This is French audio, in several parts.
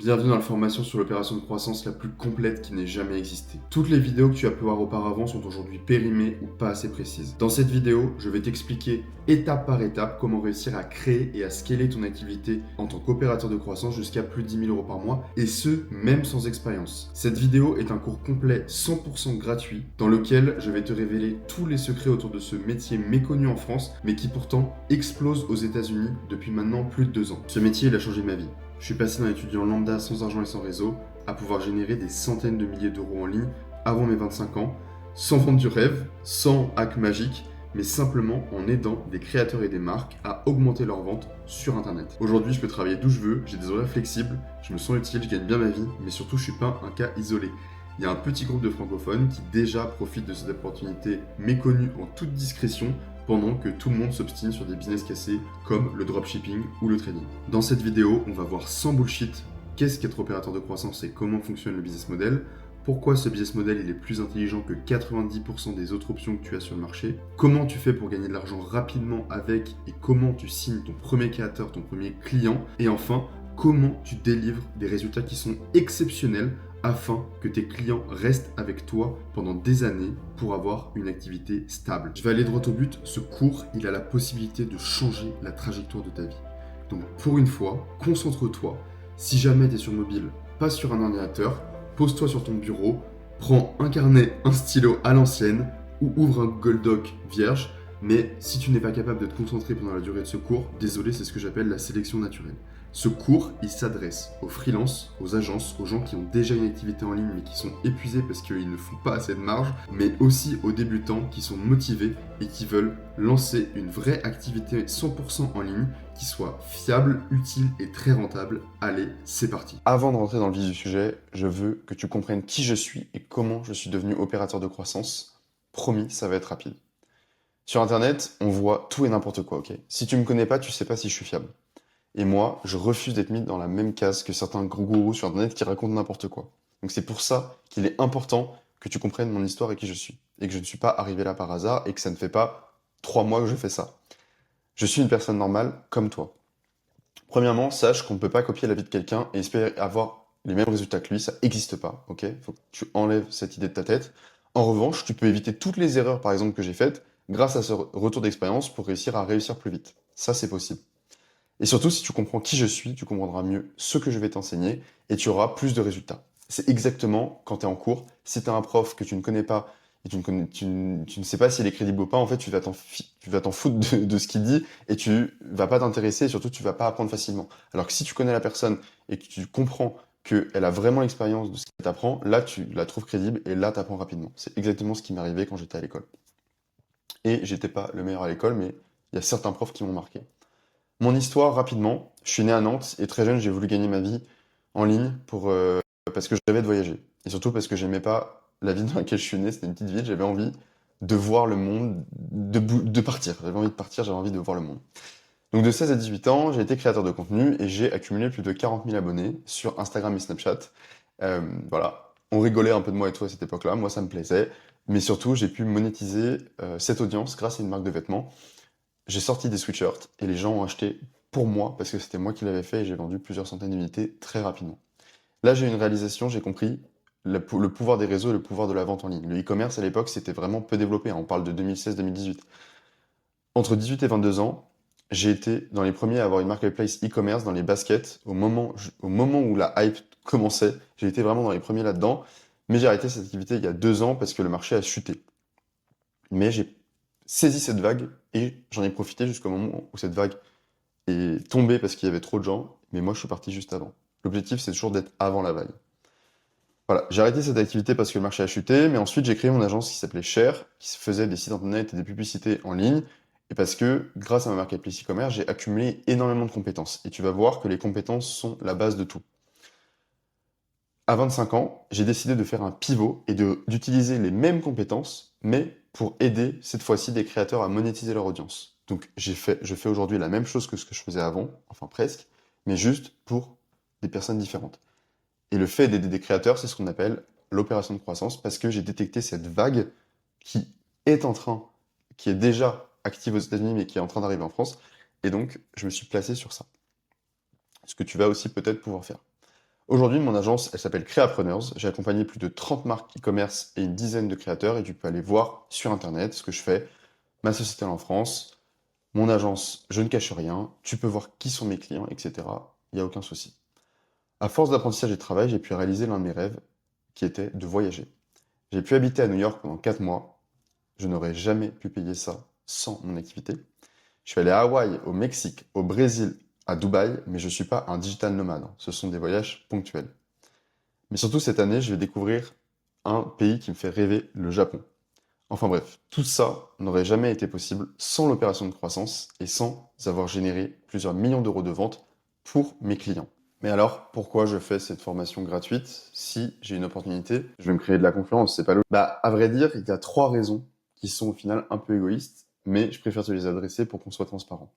Bienvenue dans la formation sur l'opération de croissance la plus complète qui n'ait jamais existé. Toutes les vidéos que tu as pu voir auparavant sont aujourd'hui périmées ou pas assez précises. Dans cette vidéo, je vais t'expliquer étape par étape comment réussir à créer et à scaler ton activité en tant qu'opérateur de croissance jusqu'à plus de 10 000 euros par mois, et ce, même sans expérience. Cette vidéo est un cours complet 100% gratuit dans lequel je vais te révéler tous les secrets autour de ce métier méconnu en France, mais qui pourtant explose aux États-Unis depuis maintenant plus de 2 ans. Ce métier, il a changé ma vie. Je suis passé d'un étudiant lambda sans argent et sans réseau à pouvoir générer des centaines de milliers d'euros en ligne avant mes 25 ans, sans vendre du rêve, sans hack magique, mais simplement en aidant des créateurs et des marques à augmenter leurs ventes sur Internet. Aujourd'hui, je peux travailler d'où je veux, j'ai des horaires flexibles, je me sens utile, je gagne bien ma vie, mais surtout, je suis pas un cas isolé. Il y a un petit groupe de francophones qui déjà profitent de cette opportunité méconnue en toute discrétion pendant que tout le monde s'obstine sur des business cassés comme le dropshipping ou le trading. Dans cette vidéo, on va voir sans bullshit qu'est-ce qu'être opérateur de croissance et comment fonctionne le business model, pourquoi ce business model il est plus intelligent que 90% des autres options que tu as sur le marché, comment tu fais pour gagner de l'argent rapidement avec et comment tu signes ton premier créateur, ton premier client, et enfin, comment tu délivres des résultats qui sont exceptionnels afin que tes clients restent avec toi pendant des années pour avoir une activité stable. Je vais aller droit au but, ce cours, il a la possibilité de changer la trajectoire de ta vie. Donc pour une fois, concentre-toi. Si jamais tu es sur mobile, pas sur un ordinateur, pose-toi sur ton bureau, prends un carnet, un stylo à l'ancienne ou ouvre un Google Doc vierge. Mais si tu n'es pas capable de te concentrer pendant la durée de ce cours, désolé, c'est ce que j'appelle la sélection naturelle. Ce cours, il s'adresse aux freelances, aux agences, aux gens qui ont déjà une activité en ligne mais qui sont épuisés parce qu'ils ne font pas assez de marge, mais aussi aux débutants qui sont motivés et qui veulent lancer une vraie activité 100% en ligne qui soit fiable, utile et très rentable. Allez, c'est parti. Avant de rentrer dans le vif du sujet, je veux que tu comprennes qui je suis et comment je suis devenu opérateur de croissance. Promis, ça va être rapide. Sur Internet, on voit tout et n'importe quoi, ok? Si tu me connais pas, tu sais pas si je suis fiable. Et moi, je refuse d'être mis dans la même case que certains gros gourous sur Internet qui racontent n'importe quoi. Donc c'est pour ça qu'il est important que tu comprennes mon histoire et qui je suis. Et que je ne suis pas arrivé là par hasard et que ça ne fait pas 3 mois que je fais ça. Je suis une personne normale comme toi. Premièrement, sache qu'on ne peut pas copier la vie de quelqu'un et espérer avoir les mêmes résultats que lui, ça n'existe pas, ok? Faut que tu enlèves cette idée de ta tête. En revanche, tu peux éviter toutes les erreurs, par exemple, que j'ai faites grâce à ce retour d'expérience pour réussir plus vite. Ça, c'est possible. Et surtout, si tu comprends qui je suis, tu comprendras mieux ce que je vais t'enseigner et tu auras plus de résultats. C'est exactement quand tu es en cours. Si tu as un prof que tu ne connais pas et tu ne sais pas s'il est crédible ou pas, en fait, tu vas t'en foutre de ce qu'il dit et tu vas pas t'intéresser et surtout, tu vas pas apprendre facilement. Alors que si tu connais la personne et que tu comprends qu'elle a vraiment l'expérience de ce qu'elle t'apprend, là, tu la trouves crédible et là, tu apprends rapidement. C'est exactement ce qui m'est arrivé quand j'étais à l'école. Et j'étais pas le meilleur à l'école, mais il y a certains profs qui m'ont marqué. Mon histoire, rapidement, je suis né à Nantes et très jeune, j'ai voulu gagner ma vie en ligne parce que je rêvais de voyager. Et surtout parce que j'aimais pas la ville dans laquelle je suis né, c'était une petite ville, j'avais envie de voir le monde, de partir. J'avais envie de partir, j'avais envie de voir le monde. Donc de 16 à 18 ans, j'ai été créateur de contenu et j'ai accumulé plus de 40 000 abonnés sur Instagram et Snapchat. Voilà, on rigolait un peu de moi et tout à cette époque-là, moi ça me plaisait. Mais surtout, j'ai pu monétiser cette audience grâce à une marque de vêtements. J'ai sorti des sweatshirts et les gens ont acheté pour moi parce que c'était moi qui l'avais fait et j'ai vendu plusieurs centaines d'unités très rapidement. Là, j'ai eu une réalisation, j'ai compris le pouvoir des réseaux et le pouvoir de la vente en ligne. Le e-commerce à l'époque, c'était vraiment peu développé, hein. On parle de 2016-2018. Entre 18 et 22 ans, j'ai été dans les premiers à avoir une marketplace e-commerce dans les baskets au moment où la hype commençait. J'ai été vraiment dans les premiers là-dedans, mais j'ai arrêté cette activité il y a 2 ans parce que le marché a chuté. Mais j'ai saisi cette vague et j'en ai profité jusqu'au moment où cette vague est tombée parce qu'il y avait trop de gens, mais moi je suis parti juste avant. L'objectif c'est toujours d'être avant la vague. Voilà, j'ai arrêté cette activité parce que le marché a chuté, mais ensuite j'ai créé mon agence qui s'appelait Share, qui faisait des sites internet et des publicités en ligne, et parce que grâce à ma marketplace e-commerce, j'ai accumulé énormément de compétences. Et tu vas voir que les compétences sont la base de tout. À 25 ans, j'ai décidé de faire un pivot et d'utiliser les mêmes compétences, mais pour aider cette fois-ci des créateurs à monétiser leur audience. Donc je fais aujourd'hui la même chose que ce que je faisais avant, enfin presque, mais juste pour des personnes différentes. Et le fait d'aider des créateurs, c'est ce qu'on appelle l'opération de croissance, parce que j'ai détecté cette vague qui est en train, qui est déjà active aux États-Unis, mais qui est en train d'arriver en France. Et donc, je me suis placé sur ça. Ce que tu vas aussi peut-être pouvoir faire. Aujourd'hui, mon agence, elle s'appelle Créapreneurs. J'ai accompagné plus de 30 marques e-commerce et une dizaine de créateurs et tu peux aller voir sur Internet ce que je fais, ma société en France, mon agence, je ne cache rien, tu peux voir qui sont mes clients, etc. Il n'y a aucun souci. À force d'apprentissage et de travail, j'ai pu réaliser l'un de mes rêves qui était de voyager. J'ai pu habiter à New York pendant 4 mois. Je n'aurais jamais pu payer ça sans mon activité. Je suis allé à Hawaï, au Mexique, au Brésil, à Dubaï, mais je ne suis pas un digital nomade. Ce sont des voyages ponctuels. Mais surtout cette année, je vais découvrir un pays qui me fait rêver, le Japon. Enfin bref, tout ça n'aurait jamais été possible sans l'opération de croissance et sans avoir généré plusieurs millions d'euros de ventes pour mes clients. Mais alors, pourquoi je fais cette formation gratuite si j'ai une opportunité? Je vais me créer de la concurrence, c'est pas logique. Bah, à vrai dire, il y a 3 raisons qui sont au final un peu égoïstes, mais je préfère te les adresser pour qu'on soit transparent.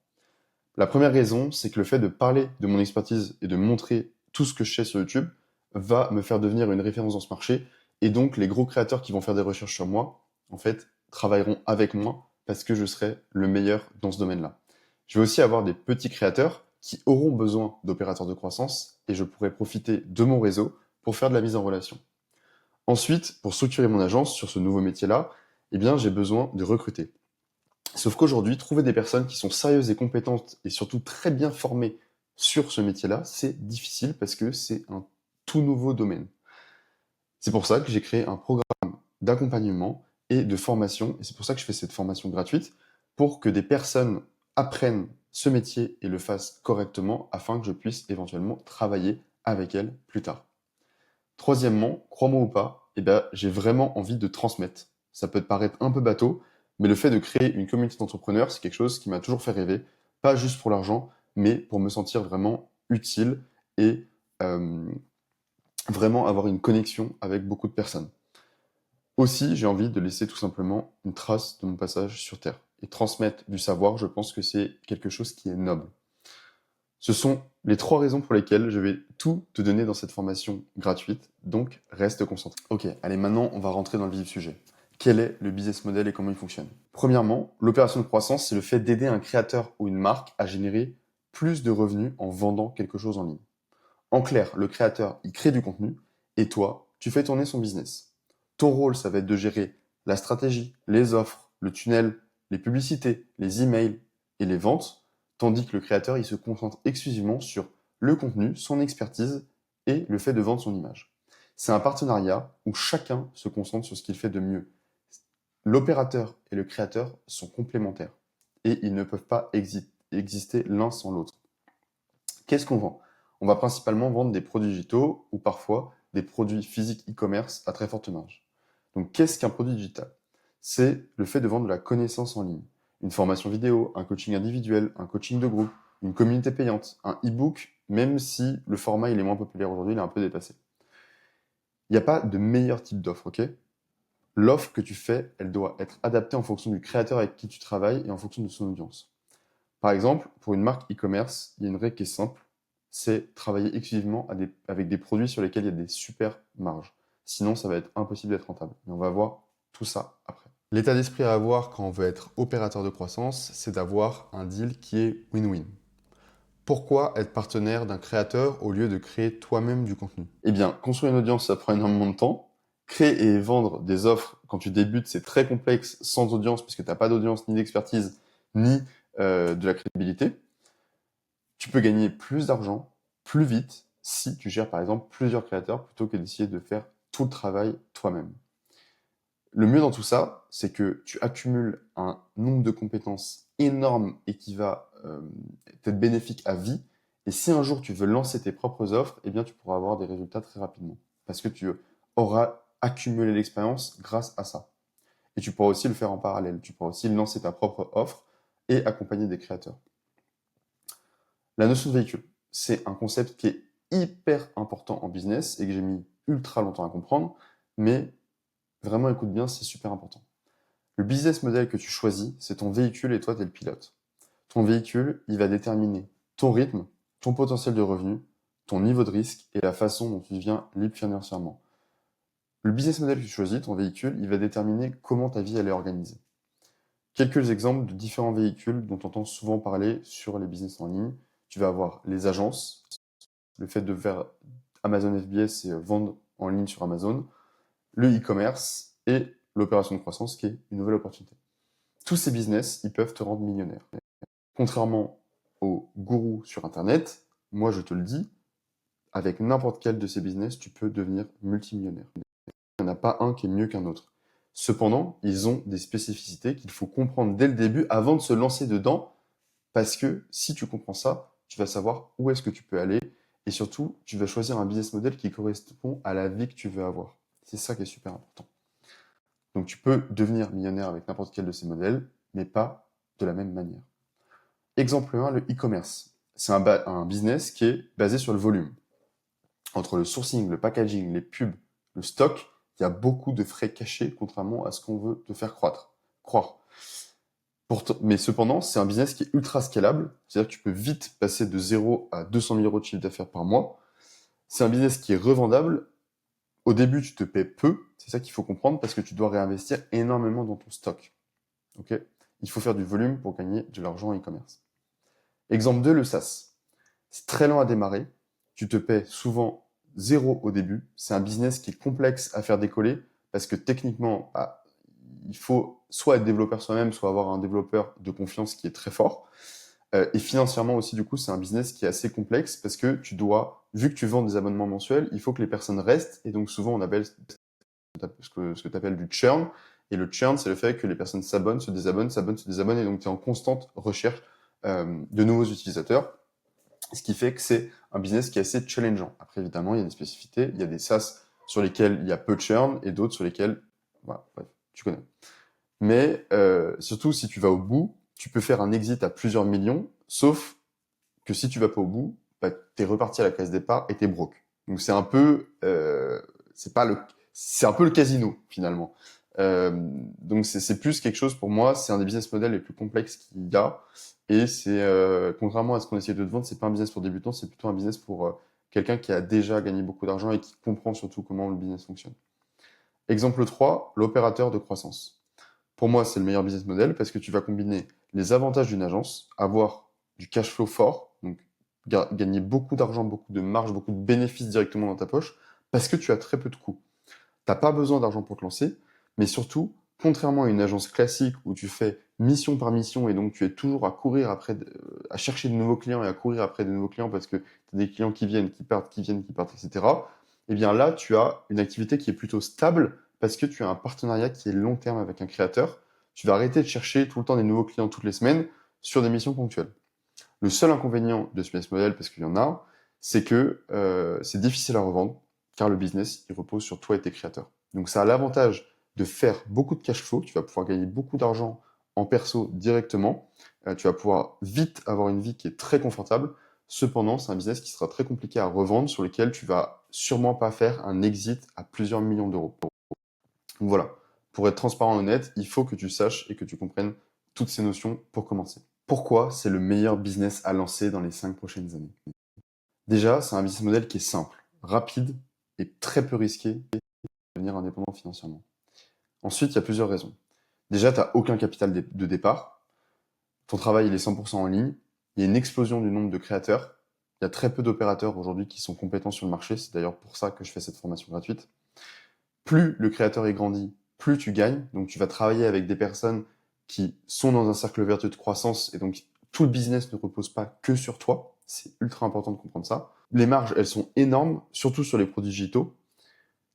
La première raison, c'est que le fait de parler de mon expertise et de montrer tout ce que je sais sur YouTube va me faire devenir une référence dans ce marché. Et donc, les gros créateurs qui vont faire des recherches sur moi, en fait, travailleront avec moi parce que je serai le meilleur dans ce domaine-là. Je vais aussi avoir des petits créateurs qui auront besoin d'opérateurs de croissance et je pourrai profiter de mon réseau pour faire de la mise en relation. Ensuite, pour structurer mon agence sur ce nouveau métier-là, eh bien, j'ai besoin de recruter. Sauf qu'aujourd'hui, trouver des personnes qui sont sérieuses et compétentes et surtout très bien formées sur ce métier-là, c'est difficile parce que c'est un tout nouveau domaine. C'est pour ça que j'ai créé un programme d'accompagnement et de formation, et c'est pour ça que je fais cette formation gratuite, pour que des personnes apprennent ce métier et le fassent correctement afin que je puisse éventuellement travailler avec elles plus tard. Troisièmement, crois-moi ou pas, eh ben, j'ai vraiment envie de transmettre. Ça peut te paraître un peu bateau, mais le fait de créer une communauté d'entrepreneurs, c'est quelque chose qui m'a toujours fait rêver, pas juste pour l'argent, mais pour me sentir vraiment utile et euh, vraiment avoir une connexion avec beaucoup de personnes. Aussi, j'ai envie de laisser tout simplement une trace de mon passage sur Terre. Et transmettre du savoir, je pense que c'est quelque chose qui est noble. Ce sont les 3 raisons pour lesquelles je vais tout te donner dans cette formation gratuite, donc reste concentré. Ok, allez, maintenant on va rentrer dans le vif du sujet. Quel est le business model et comment il fonctionne? Premièrement, l'opération de croissance, c'est le fait d'aider un créateur ou une marque à générer plus de revenus en vendant quelque chose en ligne. En clair, le créateur, il crée du contenu et toi, tu fais tourner son business. Ton rôle, ça va être de gérer la stratégie, les offres, le tunnel, les publicités, les emails et les ventes, tandis que le créateur, il se concentre exclusivement sur le contenu, son expertise et le fait de vendre son image. C'est un partenariat où chacun se concentre sur ce qu'il fait de mieux. L'opérateur et le créateur sont complémentaires et ils ne peuvent pas exister l'un sans l'autre. Qu'est-ce qu'on vend? On va principalement vendre des produits digitaux ou parfois des produits physiques e-commerce à très forte marge. Donc, qu'est-ce qu'un produit digital? C'est le fait de vendre de la connaissance en ligne. Une formation vidéo, un coaching individuel, un coaching de groupe, une communauté payante, un e-book, même si le format il est moins populaire aujourd'hui, il est un peu dépassé. Il n'y a pas de meilleur type d'offre, ok? L'offre que tu fais, elle doit être adaptée en fonction du créateur avec qui tu travailles et en fonction de son audience. Par exemple, pour une marque e-commerce, il y a une règle qui est simple, c'est travailler exclusivement avec des produits sur lesquels il y a des super marges. Sinon, ça va être impossible d'être rentable. Mais on va voir tout ça après. L'état d'esprit à avoir quand on veut être opérateur de croissance, c'est d'avoir un deal qui est win-win. Pourquoi être partenaire d'un créateur au lieu de créer toi-même du contenu? Eh bien, construire une audience, ça prend énormément de temps. Créer et vendre des offres quand tu débutes, c'est très complexe sans audience puisque tu n'as pas d'audience ni d'expertise ni de la crédibilité. Tu peux gagner plus d'argent plus vite si tu gères par exemple plusieurs créateurs plutôt que d'essayer de faire tout le travail toi-même. Le mieux dans tout ça, c'est que tu accumules un nombre de compétences énorme et qui va être bénéfique à vie. Et si un jour tu veux lancer tes propres offres, eh bien tu pourras avoir des résultats très rapidement. Parce que tu auras accumulé l'expérience grâce à ça. Et tu pourras aussi le faire en parallèle. Tu pourras aussi lancer ta propre offre et accompagner des créateurs. La notion de véhicule, c'est un concept qui est hyper important en business et que j'ai mis ultra longtemps à comprendre, mais vraiment écoute bien, c'est super important. Le business model que tu choisis, c'est ton véhicule et toi, tu es le pilote. Ton véhicule, il va déterminer ton rythme, ton potentiel de revenu, ton niveau de risque et la façon dont tu deviens libre financièrement. Le business model que tu choisis, ton véhicule, il va déterminer comment ta vie elle est organisée. Quelques exemples de différents véhicules dont on entend souvent parler sur les business en ligne. Tu vas avoir les agences, le fait de faire Amazon FBA, c'est vendre en ligne sur Amazon, le e-commerce et l'opération de croissance qui est une nouvelle opportunité. Tous ces business, ils peuvent te rendre millionnaire. Contrairement aux gourous sur Internet, moi je te le dis, avec n'importe quel de ces business, tu peux devenir multimillionnaire. Il n'y en a pas un qui est mieux qu'un autre. Cependant, ils ont des spécificités qu'il faut comprendre dès le début avant de se lancer dedans, parce que si tu comprends ça, tu vas savoir où est-ce que tu peux aller et surtout, tu vas choisir un business model qui correspond à la vie que tu veux avoir. C'est ça qui est super important. Donc tu peux devenir millionnaire avec n'importe quel de ces modèles, mais pas de la même manière. Exemple 1, le e-commerce. C'est un business qui est basé sur le volume. Entre le sourcing, le packaging, les pubs, le stock, il y a beaucoup de frais cachés, contrairement à ce qu'on veut te faire croire. Mais cependant, c'est un business qui est ultra scalable, c'est-à-dire que tu peux vite passer de 0 à 200 000 euros de chiffre d'affaires par mois. C'est un business qui est revendable. Au début, tu te paies peu, c'est ça qu'il faut comprendre, parce que tu dois réinvestir énormément dans ton stock. Ok ? Il faut faire du volume pour gagner de l'argent en e-commerce. Exemple 2, le SaaS. C'est très lent à démarrer. Tu te paies souvent 0 au début. C'est un business qui est complexe à faire décoller parce que techniquement, il faut soit être développeur soi-même, soit avoir un développeur de confiance qui est très fort. Et financièrement aussi, du coup, c'est un business qui est assez complexe parce que tu dois, vu que tu vends des abonnements mensuels, il faut que les personnes restent. Et donc souvent, on appelle ce que tu appelles du churn. Et le churn, c'est le fait que les personnes s'abonnent, se désabonnent, s'abonnent, se désabonnent. Et donc, tu es en constante recherche de nouveaux utilisateurs. Ce qui fait que c'est un business qui est assez challengeant. Après, évidemment, il y a des spécificités. Il y a des SaaS sur lesquels il y a peu de churn et d'autres sur lesquels, voilà, bref, tu connais. Mais surtout, si tu vas au bout, tu peux faire un exit à plusieurs millions, sauf que si tu vas pas au bout, bah, t'es reparti à la case départ et t'es broke. Donc c'est un peu, c'est un peu le casino finalement. Donc c'est plus quelque chose pour moi, c'est un des business models les plus complexes qu'il y a. Et c'est contrairement à ce qu'on essaie de te vendre, c'est pas un business pour débutants, c'est plutôt un business pour quelqu'un qui a déjà gagné beaucoup d'argent et qui comprend surtout comment le business fonctionne. Exemple 3, l'opérateur de croissance. Pour moi, c'est le meilleur business model parce que tu vas combiner les avantages d'une agence, avoir du cash flow fort, donc gagner beaucoup d'argent, beaucoup de marge, beaucoup de bénéfices directement dans ta poche, parce que tu as très peu de coûts. T'as pas besoin d'argent pour te lancer, mais surtout, contrairement à une agence classique où tu fais mission par mission et donc tu es toujours à courir après, à chercher de nouveaux clients et à courir après de nouveaux clients parce que tu as des clients qui viennent, qui partent, qui viennent, qui partent, etc. Eh bien là, tu as une activité qui est plutôt stable parce que tu as un partenariat qui est long terme avec un créateur. Tu vas arrêter de chercher tout le temps des nouveaux clients toutes les semaines sur des missions ponctuelles. Le seul inconvénient de ce business model, parce qu'il y en a, c'est que c'est difficile à revendre, car le business, il repose sur toi et tes créateurs. Donc ça a l'avantage de faire beaucoup de cash flow, tu vas pouvoir gagner beaucoup d'argent en perso directement, tu vas pouvoir vite avoir une vie qui est très confortable. Cependant, c'est un business qui sera très compliqué à revendre, sur lequel tu vas sûrement pas faire un exit à plusieurs millions d'euros. Donc voilà, pour être transparent et honnête, il faut que tu saches et que tu comprennes toutes ces notions pour commencer. Pourquoi c'est le meilleur business à lancer dans les 5 prochaines années? Déjà, c'est un business model qui est simple, rapide et très peu risqué de devenir indépendant financièrement. Ensuite, il y a plusieurs raisons. Déjà, tu n'as aucun capital de départ. Ton travail, il est 100% en ligne. Il y a une explosion du nombre de créateurs. Il y a très peu d'opérateurs aujourd'hui qui sont compétents sur le marché. C'est d'ailleurs pour ça que je fais cette formation gratuite. Plus le créateur est grandi, plus tu gagnes. Donc, tu vas travailler avec des personnes qui sont dans un cercle vertueux de croissance et donc tout le business ne repose pas que sur toi. C'est ultra important de comprendre ça. Les marges, elles sont énormes, surtout sur les produits digitaux.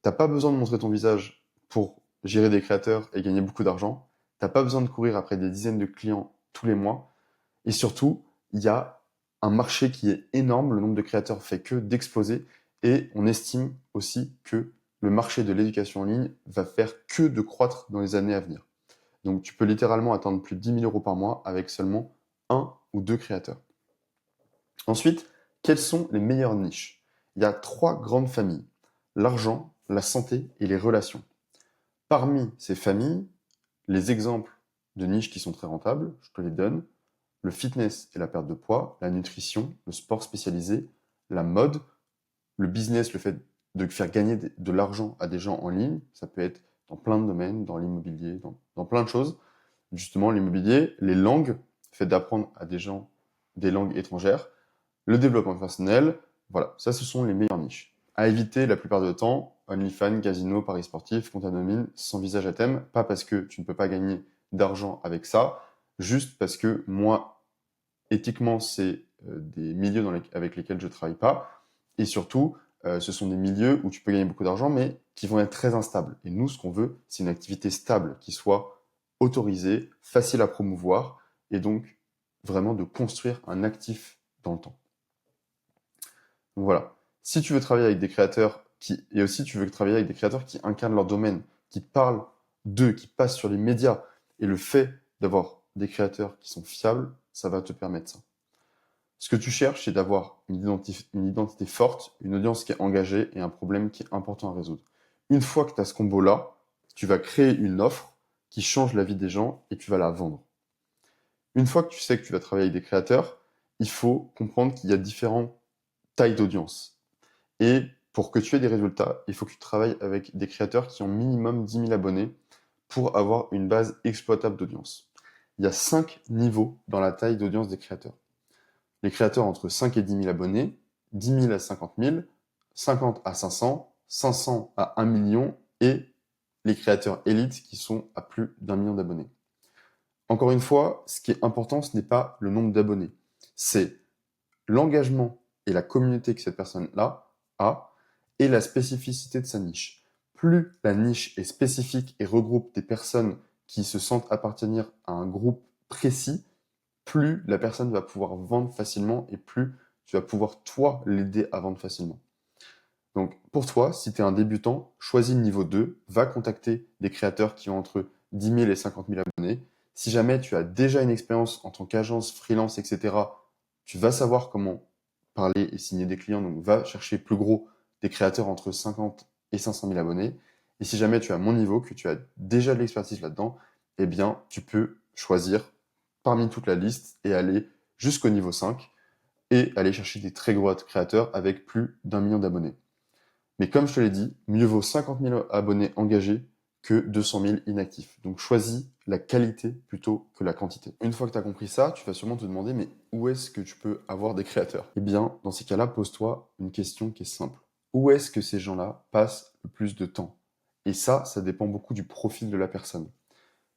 T'as pas besoin de montrer ton visage pour gérer des créateurs et gagner beaucoup d'argent. T'as pas besoin de courir après des dizaines de clients tous les mois. Et surtout, il y a un marché qui est énorme. Le nombre de créateurs fait que d'exploser. Et on estime aussi que le marché de l'éducation en ligne va faire que de croître dans les années à venir. Donc tu peux littéralement atteindre plus de 10 000 euros par mois avec seulement un ou deux créateurs. Ensuite, quelles sont les meilleures niches? Il y a 3 grandes familles: l'argent, la santé et les relations. Parmi ces familles, les exemples de niches qui sont très rentables, je te les donne: le fitness et la perte de poids, la nutrition, le sport spécialisé, la mode, le business, le fait de faire gagner de l'argent à des gens en ligne, ça peut être dans plein de domaines, dans l'immobilier, dans plein de choses. Justement, l'immobilier, les langues, le fait d'apprendre à des gens des langues étrangères, le développement personnel, voilà, ça ce sont les meilleures niches. À éviter la plupart du temps, OnlyFans, casino, paris sportifs, compte anonyme, sans visage à thème, pas parce que tu ne peux pas gagner d'argent avec ça, juste parce que moi, éthiquement, c'est des milieux avec lesquels je ne travaille pas, et surtout, ce sont des milieux où tu peux gagner beaucoup d'argent, mais qui vont être très instables. Et nous, ce qu'on veut, c'est une activité stable, qui soit autorisée, facile à promouvoir, et donc vraiment de construire un actif dans le temps. Donc voilà. Si tu veux travailler avec des créateurs et aussi tu veux travailler avec des créateurs qui incarnent leur domaine, qui parlent d'eux, qui passent sur les médias, et le fait d'avoir des créateurs qui sont fiables, ça va te permettre ça. Ce que tu cherches, c'est d'avoir une identité forte, une audience qui est engagée et un problème qui est important à résoudre. Une fois que tu as ce combo-là, tu vas créer une offre qui change la vie des gens et tu vas la vendre. Une fois que tu sais que tu vas travailler avec des créateurs, il faut comprendre qu'il y a différentes tailles d'audience. Et pour que tu aies des résultats, il faut que tu travailles avec des créateurs qui ont minimum 10 000 abonnés pour avoir une base exploitable d'audience. Il y a 5 niveaux dans la taille d'audience des créateurs. Les créateurs entre 5 et 10 000 abonnés, 10 000 à 50 000, 50 à 500, 500 à 1 million et les créateurs élites qui sont à plus d'1 million d'abonnés. Encore une fois, ce qui est important, ce n'est pas le nombre d'abonnés, c'est l'engagement et la communauté que cette personne-là a et la spécificité de sa niche. Plus la niche est spécifique et regroupe des personnes qui se sentent appartenir à un groupe précis, plus la personne va pouvoir vendre facilement et plus tu vas pouvoir, toi, l'aider à vendre facilement. Donc, pour toi, si tu es un débutant, choisis le niveau 2, va contacter des créateurs qui ont entre 10 000 et 50 000 abonnés. Si jamais tu as déjà une expérience en tant qu'agence, freelance, etc., tu vas savoir comment parler et signer des clients. Donc, va chercher plus gros des créateurs entre 50 et 500 000 abonnés. Et si jamais tu as mon niveau, que tu as déjà de l'expertise là-dedans, eh bien, tu peux choisir parmi toute la liste et aller jusqu'au niveau 5 et aller chercher des très gros créateurs avec plus d'1 million d'abonnés. Mais comme je te l'ai dit, mieux vaut 50 000 abonnés engagés que 200 000 inactifs. Donc choisis la qualité plutôt que la quantité. Une fois que tu as compris ça, tu vas sûrement te demander, mais où est-ce que tu peux avoir des créateurs? Eh bien, dans ces cas-là, pose-toi une question qui est simple. Où est-ce que ces gens-là passent le plus de temps? Et ça dépend beaucoup du profil de la personne.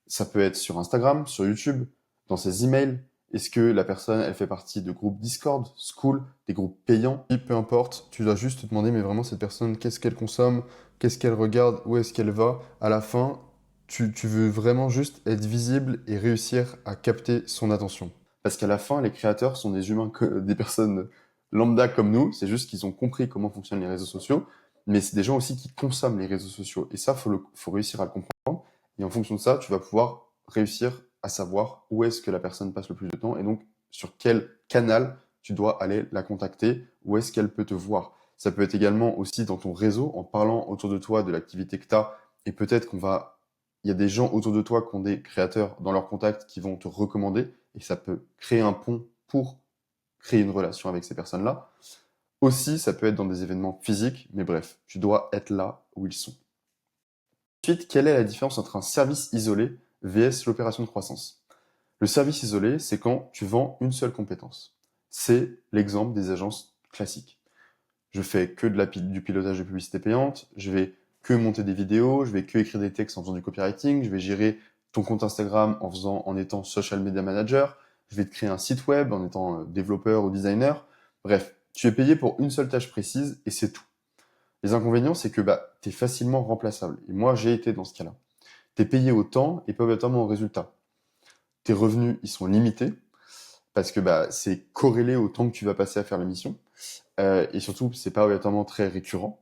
Ça peut être sur Instagram, sur YouTube, dans ses emails. Est-ce que la personne, elle fait partie de groupes Discord, School, des groupes payants? Et peu importe, tu dois juste te demander, mais vraiment, cette personne, qu'est-ce qu'elle consomme, qu'est-ce qu'elle regarde, où est-ce qu'elle va? À la fin, tu veux vraiment juste être visible et réussir à capter son attention. Parce qu'à la fin, les créateurs sont des humains, des personnes lambda comme nous. C'est juste qu'ils ont compris comment fonctionnent les réseaux sociaux. Mais c'est des gens aussi qui consomment les réseaux sociaux. Et ça, faut réussir à le comprendre. Et en fonction de ça, tu vas pouvoir réussir à savoir où est-ce que la personne passe le plus de temps et donc sur quel canal tu dois aller la contacter, où est-ce qu'elle peut te voir. Ça peut être également aussi dans ton réseau, en parlant autour de toi de l'activité que tu as, et peut-être il y a des gens autour de toi qui ont des créateurs dans leur contact qui vont te recommander, et ça peut créer un pont pour créer une relation avec ces personnes-là. Aussi, ça peut être dans des événements physiques, mais bref, tu dois être là où ils sont. Ensuite, quelle est la différence entre un service isolé vs l'opération de croissance? Le service isolé, c'est quand tu vends une seule compétence. C'est l'exemple des agences classiques. Je fais que du pilotage de publicité payante, je vais que monter des vidéos, je vais que écrire des textes en faisant du copywriting, je vais gérer ton compte Instagram en étant social media manager, je vais te créer un site web en étant développeur ou designer. Bref, tu es payé pour une seule tâche précise et c'est tout. Les inconvénients, c'est que tu es facilement remplaçable. Et moi, j'ai été dans ce cas-là. Tu es payé au temps et pas obligatoirement au résultat. Tes revenus, ils sont limités parce que c'est corrélé au temps que tu vas passer à faire la mission. Et surtout, c'est pas obligatoirement très récurrent.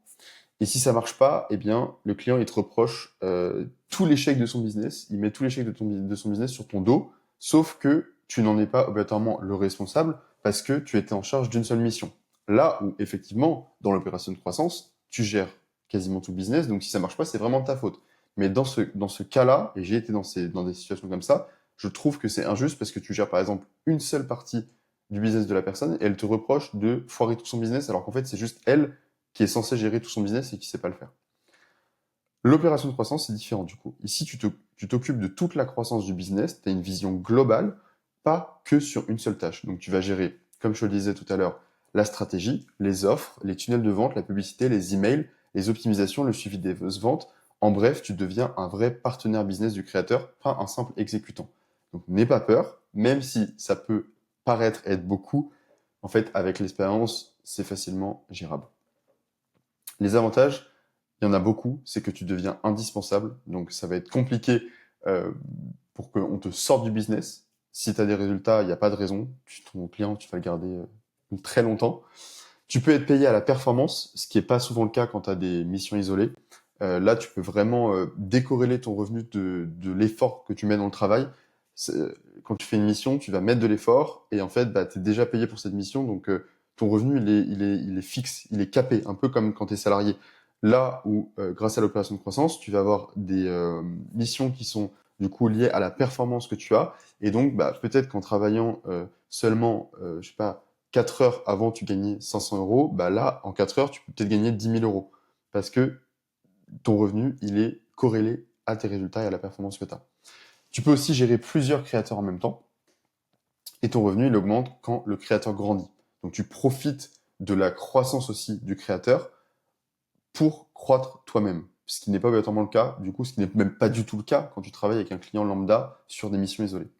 Et si ça marche pas, eh bien, le client, il te reproche tout l'échec de son business. Il met tout l'échec de son business sur ton dos, sauf que tu n'en es pas obligatoirement le responsable parce que tu étais en charge d'une seule mission. Là où, effectivement, dans l'opération de croissance, tu gères quasiment tout le business, donc si ça marche pas, c'est vraiment de ta faute. Mais dans ce cas-là, et j'ai été dans des situations comme ça, je trouve que c'est injuste parce que tu gères par exemple une seule partie du business de la personne et elle te reproche de foirer tout son business alors qu'en fait c'est juste elle qui est censée gérer tout son business et qui sait pas le faire. L'opération de croissance, c'est différent du coup. Ici, tu t'occupes de toute la croissance du business, tu as une vision globale, pas que sur une seule tâche. Donc tu vas gérer, comme je te le disais tout à l'heure, la stratégie, les offres, les tunnels de vente, la publicité, les emails, les optimisations, le suivi des ventes. En bref, tu deviens un vrai partenaire business du créateur, pas un simple exécutant. Donc n'aie pas peur, même si ça peut paraître être beaucoup, en fait, avec l'expérience, c'est facilement gérable. Les avantages, il y en a beaucoup, c'est que tu deviens indispensable, donc ça va être compliqué pour qu'on te sorte du business. Si tu as des résultats, il n'y a pas de raison, ton client, tu vas le garder très longtemps. Tu peux être payé à la performance, ce qui n'est pas souvent le cas quand tu as des missions isolées. Là, tu peux vraiment décorréler ton revenu de l'effort que tu mets dans le travail. Quand tu fais une mission, tu vas mettre de l'effort et en fait, bah, tu es déjà payé pour cette mission, donc ton revenu, il est fixe, il est capé, un peu comme quand tu es salarié. Là où, grâce à l'opération de croissance, tu vas avoir des missions qui sont du coup liées à la performance que tu as. Et donc, bah, peut-être qu'en travaillant seulement, je sais pas, 4 heures avant, tu gagnais 500 euros, bah là, en 4 heures, tu peux peut-être gagner 10 000 euros. Parce que ton revenu, il est corrélé à tes résultats et à la performance que tu as. Tu peux aussi gérer plusieurs créateurs en même temps. Et ton revenu, il augmente quand le créateur grandit. Donc tu profites de la croissance aussi du créateur pour croître toi-même. Ce qui n'est pas obligatoirement le cas, du coup, ce qui n'est même pas du tout le cas quand tu travailles avec un client lambda sur des missions isolées.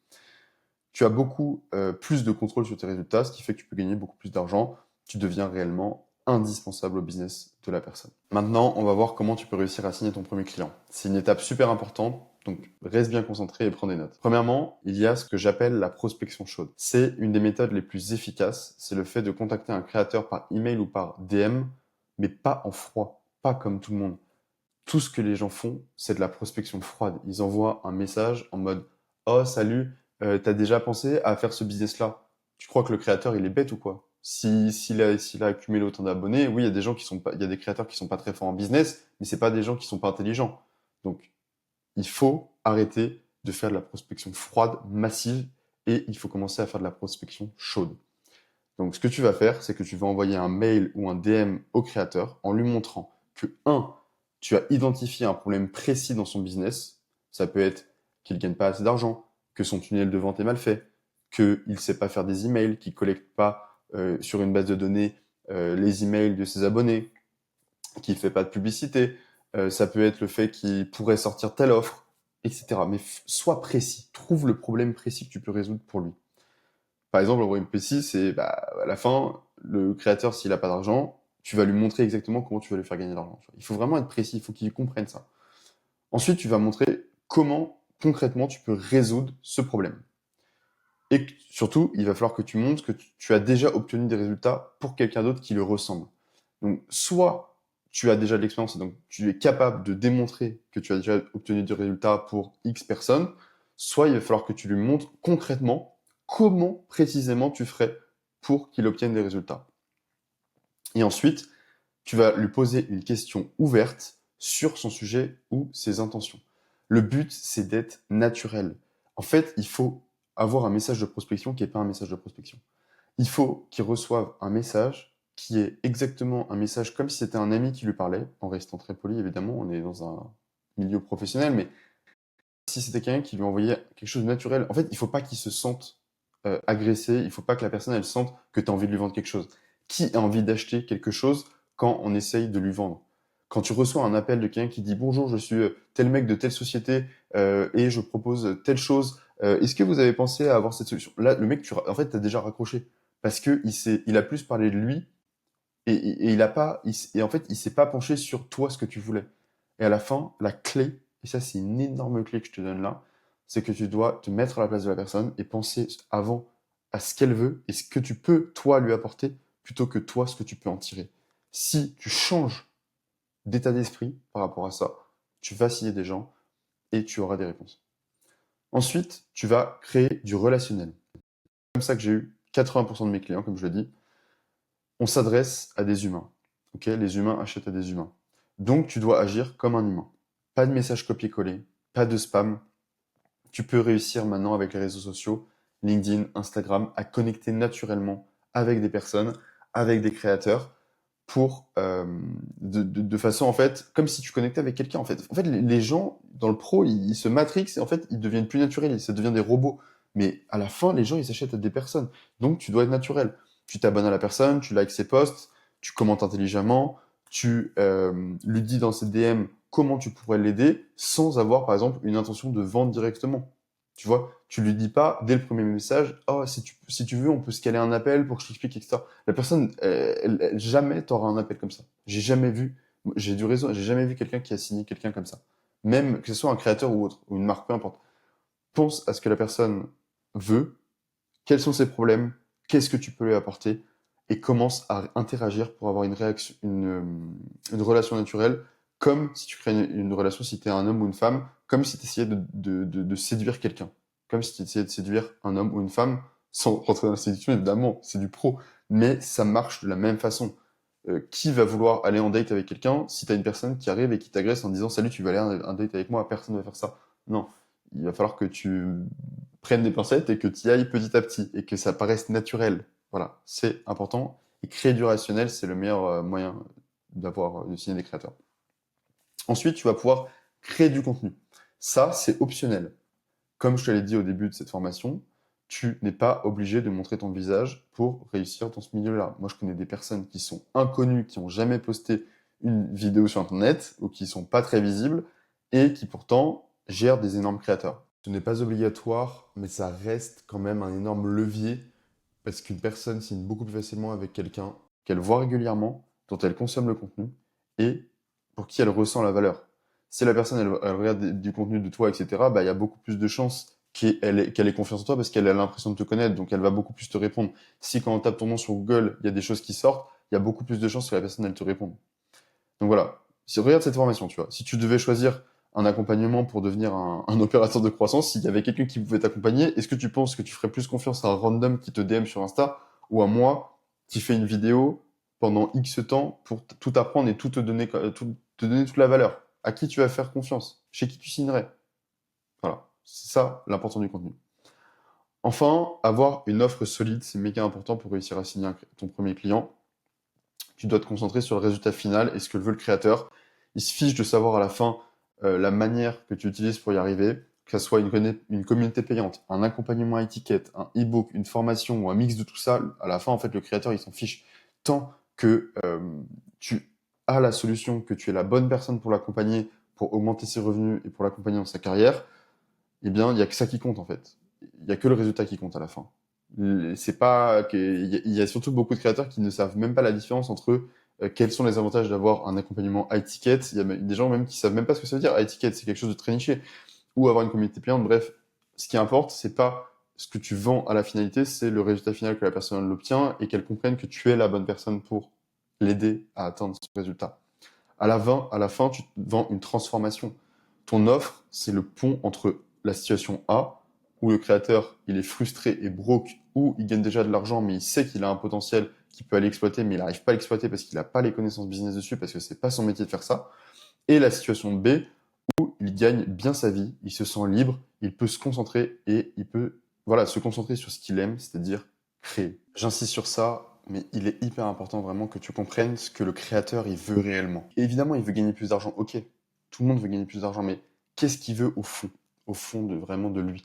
Tu as beaucoup plus de contrôle sur tes résultats, ce qui fait que tu peux gagner beaucoup plus d'argent. Tu deviens réellement indispensable au business de la personne. Maintenant, on va voir comment tu peux réussir à signer ton premier client. C'est une étape super importante, donc reste bien concentré et prends des notes. Premièrement, il y a ce que j'appelle la prospection chaude. C'est une des méthodes les plus efficaces. C'est le fait de contacter un créateur par email ou par DM, mais pas en froid, pas comme tout le monde. Tout ce que les gens font, c'est de la prospection froide. Ils envoient un message en mode «Oh, salut, t'as déjà pensé à faire ce business-là?» Tu crois que le créateur, il est bête ou quoi? S'il a accumulé autant d'abonnés, oui, il y a des gens qui sont pas, il y a des créateurs qui sont pas très forts en business, mais c'est pas des gens qui sont pas intelligents. Donc, il faut arrêter de faire de la prospection froide, massive, et il faut commencer à faire de la prospection chaude. Donc, ce que tu vas faire, c'est que tu vas envoyer un mail ou un DM au créateur en lui montrant que, un, tu as identifié un problème précis dans son business. Ça peut être qu'il ne gagne pas assez d'argent, que son tunnel de vente est mal fait, qu'il ne sait pas faire des emails, qu'il ne collecte pas sur une base de données les emails de ses abonnés, qu'il ne fait pas de publicité. Ça peut être le fait qu'il pourrait sortir telle offre, etc. Mais sois précis. Trouve le problème précis que tu peux résoudre pour lui. Par exemple, le problème précis, c'est bah, à la fin, le créateur, s'il n'a pas d'argent, tu vas lui montrer exactement comment tu vas lui faire gagner de l'argent. Il faut vraiment être précis, il faut qu'il comprenne ça. Ensuite, tu vas montrer comment concrètement tu peux résoudre ce problème. Et surtout, il va falloir que tu montres que tu as déjà obtenu des résultats pour quelqu'un d'autre qui le ressemble. Donc, soit tu as déjà de l'expérience et donc tu es capable de démontrer que tu as déjà obtenu des résultats pour X personnes, soit il va falloir que tu lui montres concrètement comment précisément tu ferais pour qu'il obtienne des résultats. Et ensuite, tu vas lui poser une question ouverte sur son sujet ou ses intentions. Le but, c'est d'être naturel. En fait, il faut avoir un message de prospection qui n'est pas un message de prospection. Il faut qu'il reçoive un message qui est exactement un message comme si c'était un ami qui lui parlait, en restant très poli évidemment, on est dans un milieu professionnel, mais si c'était quelqu'un qui lui envoyait quelque chose de naturel, en fait, il ne faut pas qu'il se sente agressé, il ne faut pas que la personne elle sente que tu as envie de lui vendre quelque chose. Qui a envie d'acheter quelque chose quand on essaye de lui vendre? Quand tu reçois un appel de quelqu'un qui dit bonjour, je suis tel mec de telle société et je propose telle chose, est-ce que vous avez pensé à avoir cette solution? Là, le mec, en fait, tu as déjà raccroché parce que il a plus parlé de lui et il a pas, et en fait, il s'est pas penché sur toi ce que tu voulais. Et à la fin, la clé, et ça c'est une énorme clé que je te donne là, c'est que tu dois te mettre à la place de la personne et penser avant à ce qu'elle veut et ce que tu peux toi lui apporter plutôt que toi ce que tu peux en tirer. Si tu changes d'état d'esprit par rapport à ça, tu vas signer des gens et tu auras des réponses. Ensuite, tu vas créer du relationnel. C'est comme ça que j'ai eu 80% de mes clients, comme je le dis. On s'adresse à des humains. Ok, les humains achètent à des humains. Donc, tu dois agir comme un humain. Pas de message copier-coller, pas de spam. Tu peux réussir maintenant avec les réseaux sociaux, LinkedIn, Instagram, à connecter naturellement avec des personnes, avec des créateurs, pour de façon en fait, comme si tu connectais avec quelqu'un en fait. En fait, les gens dans le pro, ils se matrixent et en fait, ils deviennent plus naturels, ça devient des robots. Mais à la fin, les gens, ils s'achètent à des personnes. Donc, tu dois être naturel. tu t'abonnes à la personne, tu likes ses posts, tu commentes intelligemment, tu lui dis dans ses DM comment tu pourrais l'aider sans avoir, par exemple, une intention de vente directement. Tu vois, tu lui dis pas dès le premier message, oh, si tu veux, on peut se caler un appel pour que je t'explique, etc. La personne, jamais t'aura un appel comme ça. J'ai jamais vu, j'ai du réseau, j'ai jamais vu quelqu'un qui a signé quelqu'un comme ça. Même que ce soit un créateur ou autre, ou une marque, peu importe. Pense à ce que la personne veut, quels sont ses problèmes, qu'est-ce que tu peux lui apporter, et commence à interagir pour avoir une réaction, une relation naturelle, comme si tu crées une relation, si tu es un homme ou une femme, comme si tu essayais de séduire quelqu'un, comme si tu essayais de séduire un homme ou une femme, sans rentrer dans la séduction, évidemment, c'est du pro, mais ça marche de la même façon. Qui va vouloir aller en date avec quelqu'un si tu as une personne qui arrive et qui t'agresse en disant salut, tu vas aller en date avec moi, personne ne va faire ça. Non, il va falloir que tu prennes des pincettes et que tu y ailles petit à petit et que ça paraisse naturel. Voilà, c'est important. Et créer du rationnel, c'est le meilleur moyen de signer des créateurs. Ensuite, tu vas pouvoir créer du contenu. Ça, c'est optionnel. Comme je te l'ai dit au début de cette formation, tu n'es pas obligé de montrer ton visage pour réussir dans ce milieu-là. Moi, je connais des personnes qui sont inconnues, qui n'ont jamais posté une vidéo sur Internet ou qui sont pas très visibles et qui pourtant gèrent des énormes créateurs. Ce n'est pas obligatoire, mais ça reste quand même un énorme levier parce qu'une personne signe beaucoup plus facilement avec quelqu'un qu'elle voit régulièrement, dont elle consomme le contenu et pour qui elle ressent la valeur. Si la personne elle regarde du contenu de toi, etc., bah, il y a beaucoup plus de chances qu'elle ait confiance en toi parce qu'elle a l'impression de te connaître, donc elle va beaucoup plus te répondre. Si quand on tape ton nom sur Google, il y a des choses qui sortent, il y a beaucoup plus de chances que la personne elle te réponde. Donc voilà, si regarde cette formation, tu vois, si tu devais choisir un accompagnement pour devenir un opérateur de croissance, s'il y avait quelqu'un qui pouvait t'accompagner, est-ce que tu penses que tu ferais plus confiance à un random qui te DM sur Insta ou à moi qui fait une vidéo pendant X temps pour tout apprendre et tout te donner toute la valeur? À qui tu vas faire confiance? Chez qui tu signerais? Voilà, c'est ça l'important du contenu. Enfin, avoir une offre solide, c'est méga important pour réussir à signer ton premier client. Tu dois te concentrer sur le résultat final et ce que veut le créateur. Il se fiche de savoir à la fin la manière que tu utilises pour y arriver, que ce soit une communauté payante, un accompagnement à étiquette, un e-book, une formation ou un mix de tout ça. À la fin, en fait, le créateur, il s'en fiche. Tant que tu as la solution, que tu es la bonne personne pour l'accompagner, pour augmenter ses revenus et pour l'accompagner dans sa carrière, eh bien, il n'y a que ça qui compte, en fait. Il n'y a que le résultat qui compte à la fin. C'est pas que, il y a surtout beaucoup de créateurs qui ne savent même pas la différence entre quels sont les avantages d'avoir un accompagnement high ticket. Il y a des gens même qui savent même pas ce que ça veut dire. High ticket, c'est quelque chose de très niché. Ou avoir une communauté payante. Bref, ce qui importe, c'est pas ce que tu vends à la finalité, c'est le résultat final que la personne l'obtient et qu'elle comprenne que tu es la bonne personne pour l'aider à atteindre ce résultat. À la fin, tu vends une transformation. Ton offre, c'est le pont entre la situation A, où le créateur, il est frustré et broke, ou il gagne déjà de l'argent, mais il sait qu'il a un potentiel qu'il peut aller exploiter, mais il n'arrive pas à l'exploiter parce qu'il n'a pas les connaissances business dessus, parce que c'est pas son métier de faire ça. Et la situation B, où il gagne bien sa vie, il se sent libre, il peut se concentrer et il peut, voilà, se concentrer sur ce qu'il aime, c'est-à-dire créer. J'insiste sur ça, mais il est hyper important vraiment que tu comprennes ce que le créateur il veut réellement. Et évidemment, il veut gagner plus d'argent. Ok, tout le monde veut gagner plus d'argent, mais qu'est-ce qu'il veut au fond de vraiment de lui.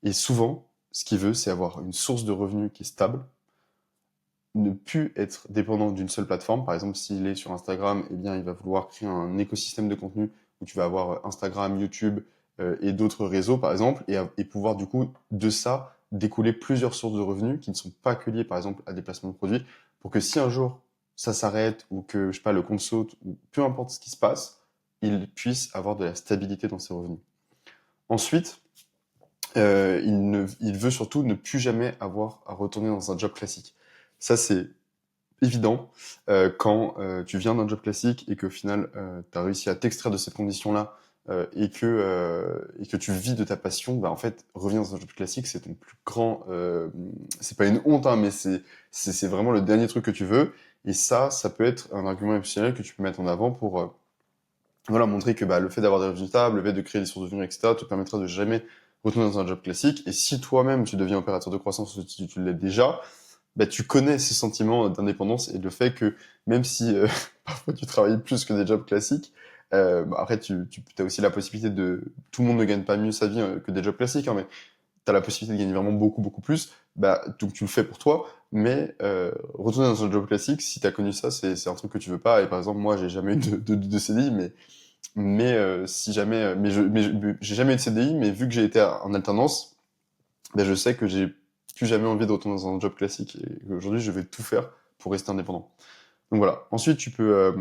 Et souvent, ce qu'il veut, c'est avoir une source de revenus qui est stable, ne plus être dépendant d'une seule plateforme. Par exemple, s'il est sur Instagram, eh bien, il va vouloir créer un écosystème de contenu où tu vas avoir Instagram, YouTube et d'autres réseaux, par exemple, et pouvoir du coup de ça découler plusieurs sources de revenus qui ne sont pas que liées, par exemple, à des placements de produits, pour que si un jour ça s'arrête ou que je sais pas le compte saute ou peu importe ce qui se passe, il puisse avoir de la stabilité dans ses revenus. Ensuite, il veut surtout ne plus jamais avoir à retourner dans un job classique. Ça, c'est évident quand tu viens d'un job classique et qu'au final, tu as réussi à t'extraire de cette condition-là et que tu vis de ta passion, bah, en fait, revenir dans un job classique, c'est ton plus grand... c'est pas une honte, hein, mais c'est vraiment le dernier truc que tu veux. Et ça peut être un argument émotionnel que tu peux mettre en avant pour voilà, montrer que bah, le fait d'avoir des revenus stables, le fait de créer des sources de revenus, etc., te permettra de jamais retourner dans un job classique. Et si toi-même, tu deviens opérateur de croissance ou si tu l'es déjà, bah, tu connais ces sentiments d'indépendance et le fait que même si parfois tu travailles plus que des jobs classiques, bah, après tu as aussi la possibilité de... Tout le monde ne gagne pas mieux sa vie que des jobs classiques, hein, mais tu as la possibilité de gagner vraiment beaucoup, beaucoup plus, bah, donc tu le fais pour toi, mais retourner dans un job classique, si tu as connu ça, c'est un truc que tu veux pas. Et par exemple, moi, j'ai jamais eu de CDI, si jamais, j'ai jamais eu de CDI, mais vu que j'ai été en alternance, ben je sais que j'ai plus jamais envie de retourner dans un job classique. Et aujourd'hui, je vais tout faire pour rester indépendant. Donc voilà. Ensuite, tu peux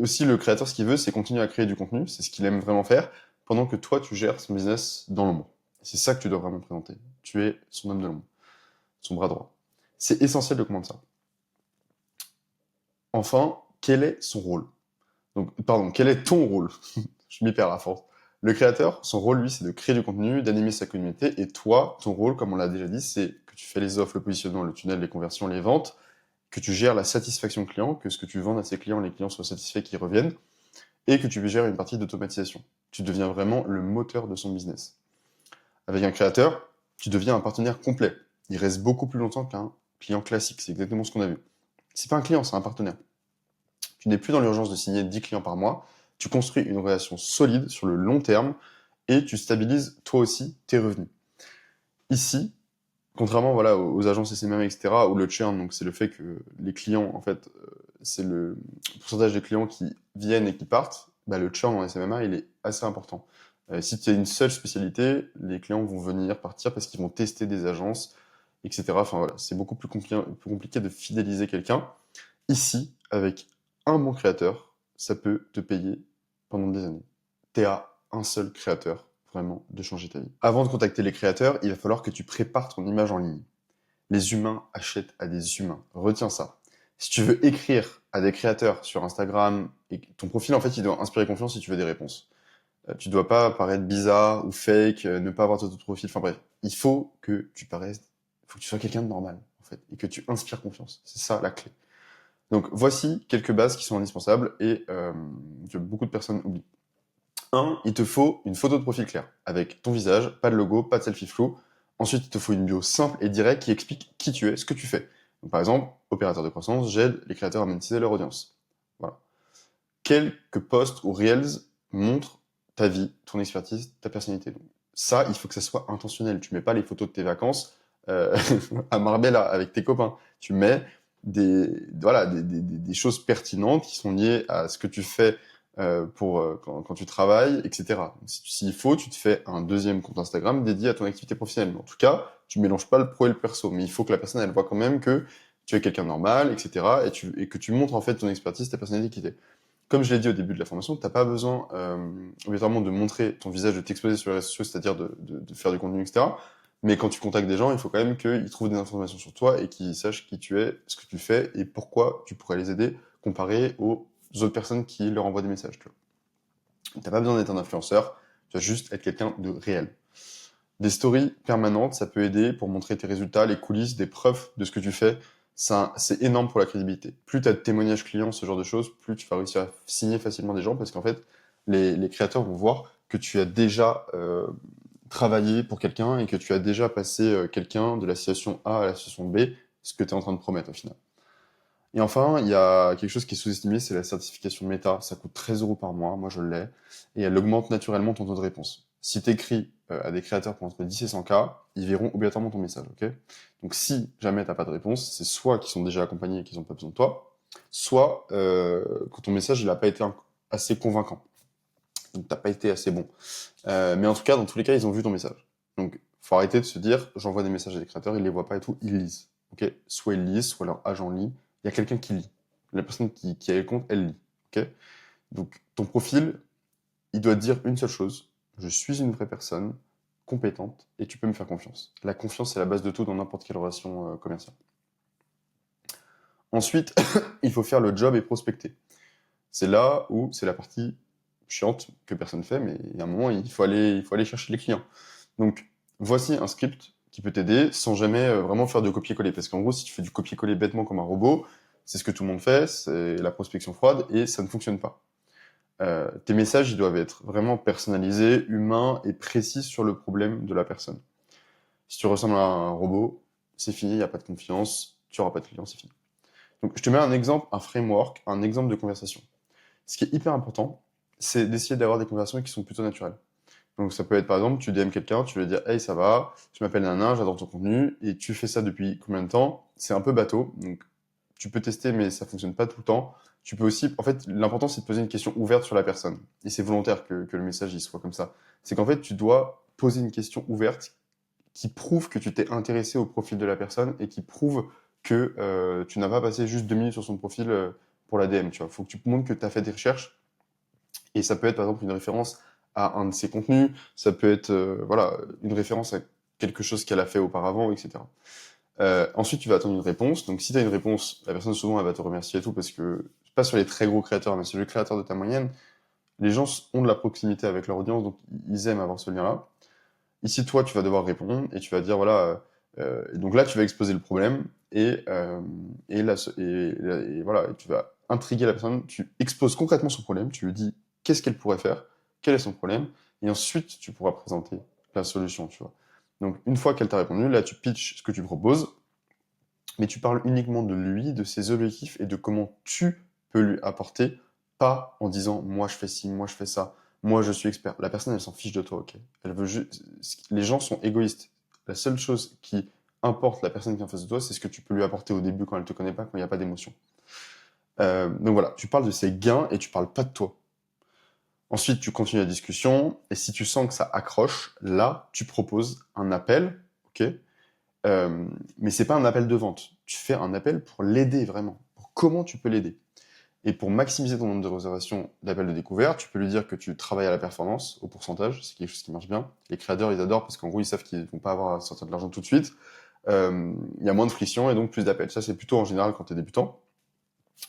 aussi le créateur, ce qu'il veut, c'est continuer à créer du contenu. C'est ce qu'il aime vraiment faire, pendant que toi, tu gères son business dans l'ombre. C'est ça que tu dois vraiment présenter. Tu es son homme de l'ombre, son bras droit. C'est essentiel de comprendre ça. Enfin, quel est son rôle? Donc, pardon, quel est ton rôle? Je m'y perds à force. Le créateur, son rôle, lui, c'est de créer du contenu, d'animer sa communauté. Et toi, ton rôle, comme on l'a déjà dit, c'est que tu fais les offres, le positionnement, le tunnel, les conversions, les ventes, que tu gères la satisfaction client, que ce que tu vends à ses clients, les clients soient satisfaits, qu'ils reviennent, et que tu gères une partie d'automatisation. Tu deviens vraiment le moteur de son business. Avec un créateur, tu deviens un partenaire complet. Il reste beaucoup plus longtemps qu'un client classique. C'est exactement ce qu'on a vu. C'est pas un client, c'est un partenaire. Tu n'es plus dans l'urgence de signer 10 clients par mois. Tu construis une relation solide sur le long terme et tu stabilises toi aussi tes revenus. Ici, contrairement voilà, aux agences SMM, etc., où le churn, donc c'est le fait que les clients, en fait, c'est le pourcentage de clients qui viennent et qui partent, bah, le churn en SMMA, il est assez important. Si tu as une seule spécialité, les clients vont venir partir parce qu'ils vont tester des agences, etc. Enfin voilà, c'est beaucoup plus compliqué de fidéliser quelqu'un. Ici, avec un bon créateur, ça peut te payer pendant des années. T'es à un seul créateur, vraiment, de changer ta vie. Avant de contacter les créateurs, il va falloir que tu prépares ton image en ligne. Les humains achètent à des humains. Retiens ça. Si tu veux écrire à des créateurs sur Instagram, et ton profil, en fait, il doit inspirer confiance si tu veux des réponses. Tu dois pas paraître bizarre ou fake, ne pas avoir ton profil. Enfin bref, il faut que tu paraisses, il faut que tu sois quelqu'un de normal, en fait, et que tu inspires confiance. C'est ça la clé. Donc voici quelques bases qui sont indispensables et que beaucoup de personnes oublient. 1. Il te faut une photo de profil claire, avec ton visage, pas de logo, pas de selfie flou. Ensuite, il te faut une bio simple et directe qui explique qui tu es, ce que tu fais. Donc, par exemple, opérateur de croissance, j'aide les créateurs à monétiser leur audience. Voilà. Quelques posts ou reels montrent ta vie, ton expertise, ta personnalité. Donc, ça, il faut que ça soit intentionnel. Tu mets pas les photos de tes vacances à Marbella avec tes copains. Tu mets des choses pertinentes qui sont liées à ce que tu fais quand tu travailles, etc. S'il faut, tu te fais un deuxième compte Instagram dédié à ton activité professionnelle. Mais en tout cas, tu mélanges pas le pro et le perso. Mais il faut que la personne, elle voit quand même que tu es quelqu'un de normal, etc. Et que tu montres en fait ton expertise, ta personnalité qui t'est. Comme je l'ai dit au début de la formation, t'as pas besoin obligatoirement de montrer ton visage, de t'exposer sur les réseaux sociaux, c'est-à-dire de faire du contenu, etc. Mais quand tu contactes des gens, il faut quand même qu'ils trouvent des informations sur toi et qu'ils sachent qui tu es, ce que tu fais et pourquoi tu pourrais les aider comparé aux autres personnes qui leur envoient des messages. Tu n'as pas besoin d'être un influenceur, tu dois juste être quelqu'un de réel. Des stories permanentes, ça peut aider pour montrer tes résultats, les coulisses, des preuves de ce que tu fais. C'est énorme pour la crédibilité. Plus tu as de témoignages clients, ce genre de choses, plus tu vas réussir à signer facilement des gens parce qu'en fait, les créateurs vont voir que tu as déjà travaillé pour quelqu'un et que tu as déjà passé quelqu'un de la situation A à la situation B, ce que tu es en train de promettre au final. Et enfin, il y a quelque chose qui est sous-estimé, c'est la certification Meta. Ça coûte 13 euros par mois, moi je l'ai, et elle augmente naturellement ton taux de réponse. Si tu écris à des créateurs pour entre 10 et 100 k, ils verront obligatoirement ton message, ok? Donc si jamais t'as pas de réponse, c'est soit qu'ils sont déjà accompagnés et qu'ils n'ont pas besoin de toi, soit que ton message il a pas été assez convaincant. Donc t'as pas été assez bon. Mais en tout cas, dans tous les cas, ils ont vu ton message. Donc faut arrêter de se dire, j'envoie des messages à des créateurs, ils les voient pas et tout, ils lisent. Ok? Soit ils lisent, soit leur agent lit. Il y a quelqu'un qui lit. La personne qui a le compte, elle lit. Ok? Donc ton profil, il doit dire une seule chose. Je suis une vraie personne, compétente, et tu peux me faire confiance. La confiance, c'est la base de tout dans n'importe quelle relation commerciale. Ensuite, il faut faire le job et prospecter. C'est là où c'est la partie chiante que personne fait, mais il y a un moment, il faut aller chercher les clients. Donc, voici un script qui peut t'aider sans jamais vraiment faire de copier-coller. Parce qu'en gros, si tu fais du copier-coller bêtement comme un robot, c'est ce que tout le monde fait, c'est la prospection froide, et ça ne fonctionne pas. Tes messages, ils doivent être vraiment personnalisés, humains et précis sur le problème de la personne. Si tu ressembles à un robot, c'est fini, il n'y a pas de confiance, tu n'auras pas de clients, c'est fini. Donc, je te mets un exemple, un framework, un exemple de conversation. Ce qui est hyper important, c'est d'essayer d'avoir des conversations qui sont plutôt naturelles. Donc ça peut être par exemple, tu DM quelqu'un, tu veux dire hey ça va, je m'appelle Nana, j'adore ton contenu, et tu fais ça depuis combien de temps? C'est un peu bateau, donc tu peux tester mais ça fonctionne pas tout le temps. Tu peux aussi, en fait, l'important c'est de poser une question ouverte sur la personne. Et c'est volontaire que le message il soit comme ça. C'est qu'en fait tu dois poser une question ouverte qui prouve que tu t'es intéressé au profil de la personne et qui prouve que tu n'as pas passé juste 2 minutes sur son profil pour la DM, tu vois. Faut que tu montres que tu as fait des recherches et ça peut être par exemple une référence à un de ses contenus, ça peut être voilà, une référence à quelque chose qu'elle a fait auparavant, etc. Ensuite, tu vas attendre une réponse. Donc, si tu as une réponse, la personne souvent elle va te remercier et tout parce que pas sur les très gros créateurs, mais sur les créateurs de ta moyenne, les gens ont de la proximité avec leur audience, donc ils aiment avoir ce lien-là. Ici, toi, tu vas devoir répondre et tu vas dire voilà. Et donc là, tu vas exposer le problème et voilà, et tu vas intriguer la personne. Tu exposes concrètement son problème. Tu lui dis qu'est-ce qu'elle pourrait faire, quel est son problème, et ensuite tu pourras présenter la solution. Tu vois. Donc une fois qu'elle t'a répondu, là, tu pitches ce que tu proposes, mais tu parles uniquement de lui, de ses objectifs et de comment tu peux lui apporter, pas en disant moi je fais ci, moi je fais ça, moi je suis expert. La personne elle s'en fiche de toi, ok. Elle veut juste. Les gens sont égoïstes. La seule chose qui importe la personne qui est en face de toi, c'est ce que tu peux lui apporter au début quand elle te connaît pas, quand il n'y a pas d'émotion. Donc voilà, tu parles de ses gains et tu parles pas de toi. Ensuite, tu continues la discussion et si tu sens que ça accroche, là, tu proposes un appel, ok. Mais c'est pas un appel de vente. Tu fais un appel pour l'aider vraiment. Pour comment tu peux l'aider. Et pour maximiser ton nombre de réservations d'appels de découverte, tu peux lui dire que tu travailles à la performance, au pourcentage. C'est quelque chose qui marche bien. Les créateurs, ils adorent parce qu'en gros, ils savent qu'ils vont pas avoir à sortir de l'argent tout de suite. Il y a moins de friction et donc plus d'appels. Ça, c'est plutôt en général quand tu es débutant.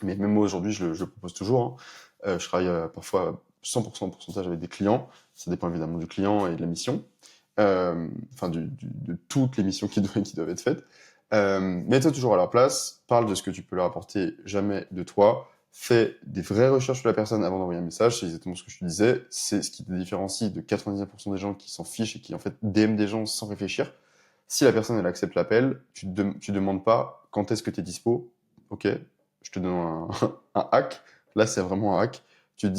Mais même moi, aujourd'hui, je le propose toujours. Hein. Je travaille parfois 100% de pourcentage avec des clients. Ça dépend évidemment du client et de la mission. Enfin, de toutes les missions qui doivent être faites. Mets-toi toujours à leur place, parle de ce que tu peux leur apporter, jamais de toi. Fais des vraies recherches sur la personne avant d'envoyer un message, c'est exactement ce que je te disais. C'est ce qui te différencie de 99% des gens qui s'en fichent et qui en fait DM des gens sans réfléchir. Si la personne elle accepte l'appel, tu demandes pas quand est-ce que tu es dispo. Ok, je te donne un hack. Là, c'est vraiment un hack. Tu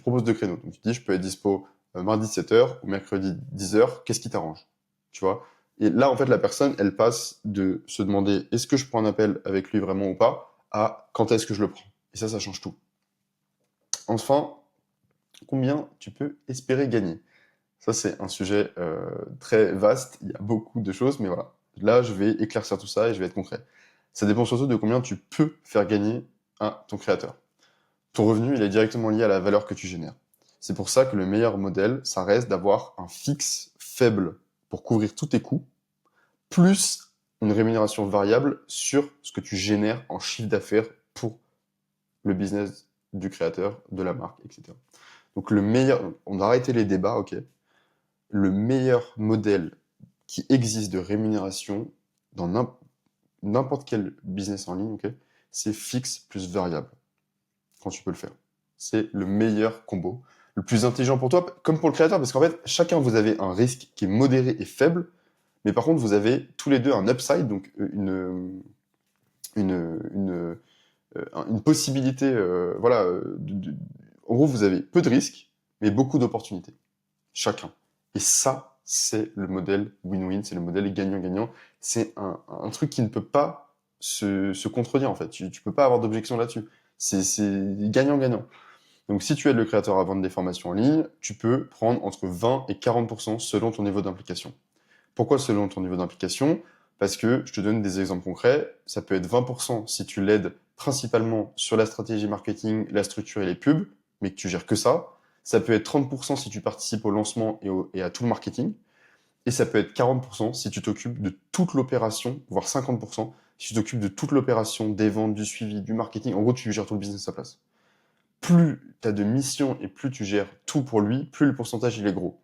proposes 2 créneaux. Donc, tu dis, je peux être dispo mardi 7h ou mercredi 10h. Qu'est-ce qui t'arrange? Tu vois? Et là, en fait, la personne, elle passe de se demander, est-ce que je prends un appel avec lui vraiment ou pas, à quand est-ce que je le prends? Et ça change tout. Enfin, combien tu peux espérer gagner? Ça, c'est un sujet très vaste. Il y a beaucoup de choses, mais voilà. Là, je vais éclaircir tout ça et je vais être concret. Ça dépend surtout de combien tu peux faire gagner à ton créateur. Ton revenu, il est directement lié à la valeur que tu génères. C'est pour ça que le meilleur modèle, ça reste d'avoir un fixe faible pour couvrir tous tes coûts, plus une rémunération variable sur ce que tu génères en chiffre d'affaires pour le business du créateur, de la marque, etc. Donc le meilleur, on a arrêté les débats, ok. Le meilleur modèle qui existe de rémunération dans n'importe quel business en ligne, ok, c'est fixe plus variable quand tu peux le faire. C'est le meilleur combo, le plus intelligent pour toi, comme pour le créateur, parce qu'en fait, chacun, vous avez un risque qui est modéré et faible, mais par contre, vous avez tous les deux un upside, donc une possibilité, voilà, en gros, vous avez peu de risques, mais beaucoup d'opportunités, chacun. Et ça, c'est le modèle win-win, c'est le modèle gagnant-gagnant. C'est un truc qui ne peut pas se contredire, en fait. Tu peux pas avoir d'objection là-dessus. C'est gagnant-gagnant. Donc, si tu aides le créateur à vendre des formations en ligne, tu peux prendre entre 20 et 40% selon ton niveau d'implication. Pourquoi selon ton niveau d'implication? Parce que, je te donne des exemples concrets, ça peut être 20% si tu l'aides principalement sur la stratégie marketing, la structure et les pubs, mais que tu gères que ça. Ça peut être 30% si tu participes au lancement et à tout le marketing. Et ça peut être 40% si tu t'occupes de toute l'opération, voire 50% si tu t'occupes de toute l'opération, des ventes, du suivi, du marketing. En gros, tu gères tout le business à sa place. Plus tu as de missions et plus tu gères tout pour lui, plus le pourcentage il est gros.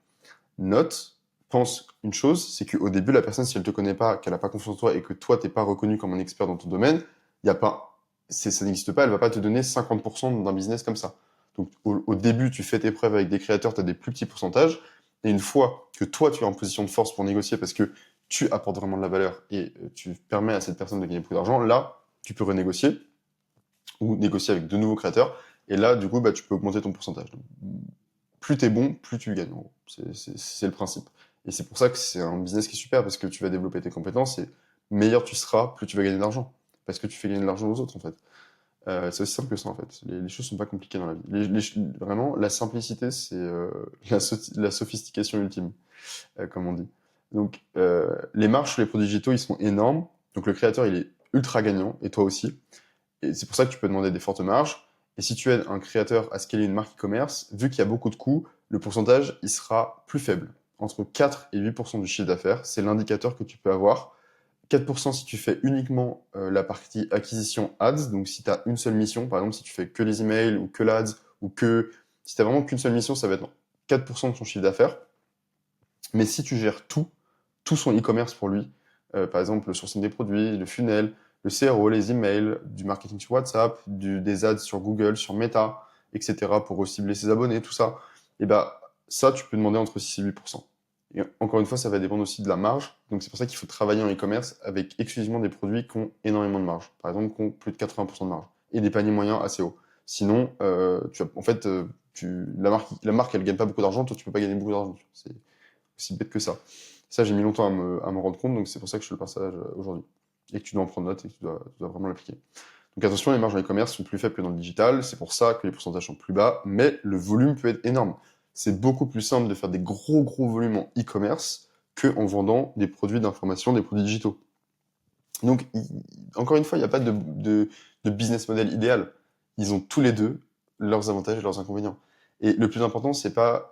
Note, pense une chose, c'est qu'au début, la personne, si elle te connaît pas, qu'elle a pas confiance en toi et que toi, t'es pas reconnu comme un expert dans ton domaine, il y a pas, ça n'existe pas, elle va pas te donner 50% d'un business comme ça. Donc, au début, tu fais tes preuves avec des créateurs, tu as des plus petits pourcentages, et une fois que toi, tu es en position de force pour négocier parce que tu apportes vraiment de la valeur et tu permets à cette personne de gagner beaucoup d'argent, là, tu peux renégocier ou négocier avec de nouveaux créateurs, et là, du coup, bah, tu peux augmenter ton pourcentage. Donc, plus t'es bon, plus tu gagnes. En gros. C'est le principe. Et c'est pour ça que c'est un business qui est super, parce que tu vas développer tes compétences, et meilleur tu seras, plus tu vas gagner de l'argent. Parce que tu fais gagner de l'argent aux autres, en fait. C'est aussi simple que ça, en fait. Les choses sont pas compliquées dans la vie. Vraiment, la simplicité, c'est la sophistication ultime, comme on dit. Donc, les marges sur les produits digitaux, ils sont énormes. Donc, le créateur, il est ultra gagnant, et toi aussi. Et c'est pour ça que tu peux demander des fortes marges. Et si tu aides un créateur à scaler une marque e-commerce, vu qu'il y a beaucoup de coûts, le pourcentage, il sera plus faible. Entre 4 et 8% du chiffre d'affaires, c'est l'indicateur que tu peux avoir. 4% si tu fais uniquement la partie acquisition ads, donc si tu as une seule mission, par exemple si tu fais que les emails ou que l'ads, ou que si tu n'as vraiment qu'une seule mission, ça va être 4% de ton chiffre d'affaires. Mais si tu gères tout son e-commerce pour lui, par exemple le sourcing des produits, le funnel, le CRO, les emails, du marketing sur WhatsApp, des ads sur Google, sur Meta, etc. pour cibler ses abonnés, tout ça, et bah ça tu peux demander entre 6 et 8%. Et encore une fois, ça va dépendre aussi de la marge. Donc c'est pour ça qu'il faut travailler en e-commerce avec exclusivement des produits qui ont énormément de marge. Par exemple, qui ont plus de 80% de marge. Et des paniers moyens assez hauts. Sinon, la marque, elle gagne pas beaucoup d'argent, toi tu peux pas gagner beaucoup d'argent. C'est aussi bête que ça. Ça, j'ai mis longtemps à me rendre compte, donc c'est pour ça que je te le partage aujourd'hui. Et que tu dois en prendre note et que tu dois vraiment l'appliquer. Donc attention, les marges dans l'e-commerce sont plus faibles que dans le digital, c'est pour ça que les pourcentages sont plus bas, mais le volume peut être énorme. C'est beaucoup plus simple de faire des gros volumes en e-commerce qu'en vendant des produits d'information, des produits digitaux. Donc, encore une fois, il n'y a pas de business model idéal. Ils ont tous les deux leurs avantages et leurs inconvénients. Et le plus important, c'est pas...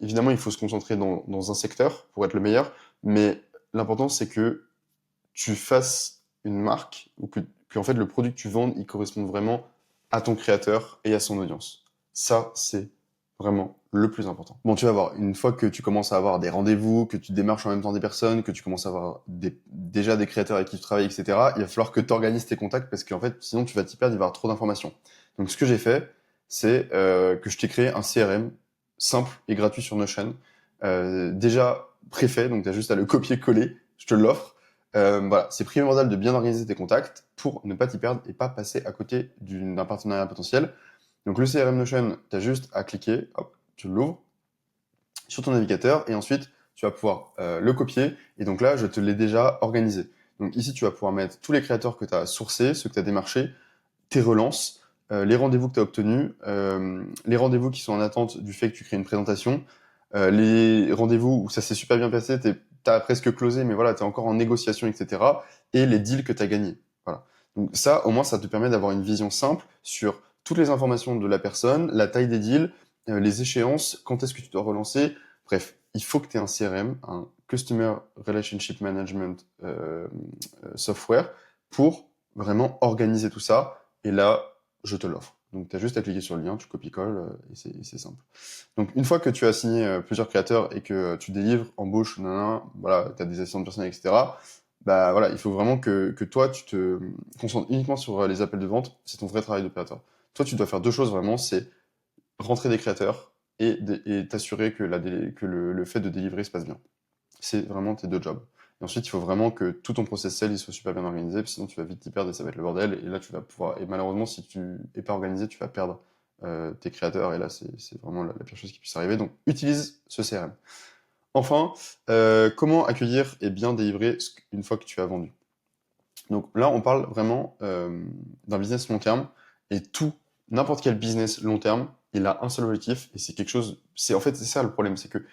évidemment, il faut se concentrer dans un secteur pour être le meilleur, mais l'important, c'est que tu fasses une marque, ou que en fait, le produit que tu vends, il corresponde vraiment à ton créateur et à son audience. Ça, c'est vraiment le plus important. Bon, tu vas voir, une fois que tu commences à avoir des rendez-vous, que tu démarches en même temps des personnes, que tu commences à avoir déjà des créateurs avec qui tu travailles, etc., il va falloir que tu organises tes contacts parce qu'en fait, sinon tu vas t'y perdre, il va y avoir trop d'informations. Donc, ce que j'ai fait, c'est que je t'ai créé un CRM simple et gratuit sur Notion, déjà préfet, donc tu as juste à le copier-coller, je te l'offre. Voilà, c'est primordial de bien organiser tes contacts pour ne pas t'y perdre et pas passer à côté d'un partenariat potentiel. Donc le CRM Notion, tu as juste à cliquer, hop, tu l'ouvres sur ton navigateur et ensuite tu vas pouvoir le copier. Et donc là, je te l'ai déjà organisé. Donc ici, tu vas pouvoir mettre tous les créateurs que tu as sourcés, ceux que tu as démarchés, tes relances, les rendez-vous que tu as obtenus, les rendez-vous qui sont en attente du fait que tu crées une présentation, les rendez-vous où ça s'est super bien passé, t'as presque closé, mais voilà, tu es encore en négociation, etc. Et les deals que tu as gagnés. Voilà. Donc ça, au moins, ça te permet d'avoir une vision simple sur toutes les informations de la personne, la taille des deals, les échéances, quand est-ce que tu dois relancer. Bref, il faut que tu aies un CRM, un Customer Relationship Management software, pour vraiment organiser tout ça. Et là, je te l'offre. Donc, tu as juste à cliquer sur le lien, tu copies-colles, et c'est simple. Donc, une fois que tu as signé plusieurs créateurs et que tu délivres, embauches, voilà, tu as des assistants de personnel, etc., bah voilà, il faut vraiment que toi, tu te concentres uniquement sur les appels de vente. C'est ton vrai travail d'opérateur. Toi, tu dois faire deux choses vraiment, c'est rentrer des créateurs et t'assurer que, le fait de délivrer se passe bien. C'est vraiment tes deux jobs. Et ensuite, il faut vraiment que tout ton process sales il soit super bien organisé, parce que sinon tu vas vite t'y perdre et ça va être le bordel. Et là, tu vas pouvoir. Et malheureusement, si tu es pas organisé, tu vas perdre tes créateurs. Et là, c'est vraiment la pire chose qui puisse arriver. Donc, utilise ce CRM. Enfin, comment accueillir et bien délivrer une fois que tu as vendu. Donc là, on parle vraiment d'un business long terme. Et n'importe quel business long terme, il a un seul objectif. Et c'est quelque chose. En fait, c'est ça le problème. C'est que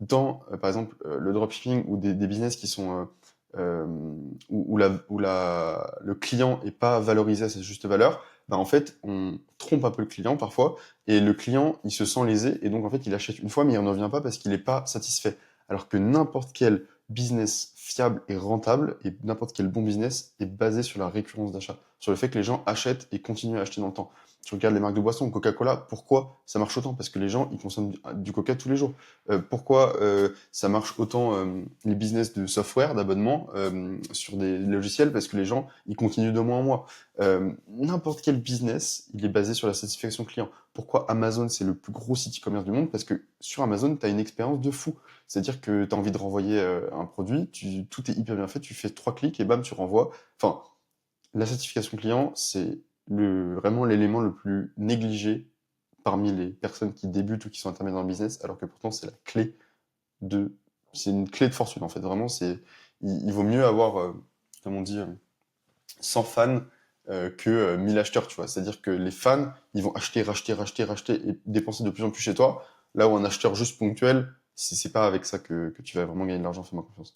par exemple, le dropshipping ou des business qui sont où le client est pas valorisé à sa juste valeur, bah en fait, on trompe un peu le client parfois, et le client, il se sent lésé, et donc en fait, il achète une fois, mais il ne revient pas parce qu'il n'est pas satisfait. Alors que n'importe quel business fiable et rentable, et n'importe quel bon business est basé sur la récurrence d'achat, sur le fait que les gens achètent et continuent à acheter dans le temps. Tu regardes les marques de boissons, Coca-Cola, pourquoi ça marche autant? Parce que les gens, ils consomment du Coca tous les jours. Pourquoi ça marche autant les business de software, d'abonnement sur des logiciels? Parce que les gens, ils continuent de mois en mois. N'importe quel business, il est basé sur la satisfaction client. Pourquoi Amazon, c'est le plus gros site e-commerce du monde? Parce que sur Amazon, tu as une expérience de fou. C'est-à-dire que tu as envie de renvoyer un produit, tout est hyper bien fait, tu fais 3 clics et bam, tu renvoies. Enfin, la satisfaction client, c'est vraiment l'élément le plus négligé parmi les personnes qui débutent ou qui sont intermédiaires dans le business, alors que pourtant c'est la clé c'est une clé de fortune en fait. Vraiment, il vaut mieux avoir, comme on dit, 100 fans que 1000 acheteurs, tu vois. C'est-à-dire que les fans, ils vont acheter, racheter, racheter, racheter et dépenser de plus en plus chez toi. Là où un acheteur juste ponctuel, c'est pas avec ça que tu vas vraiment gagner de l'argent, fais-moi confiance.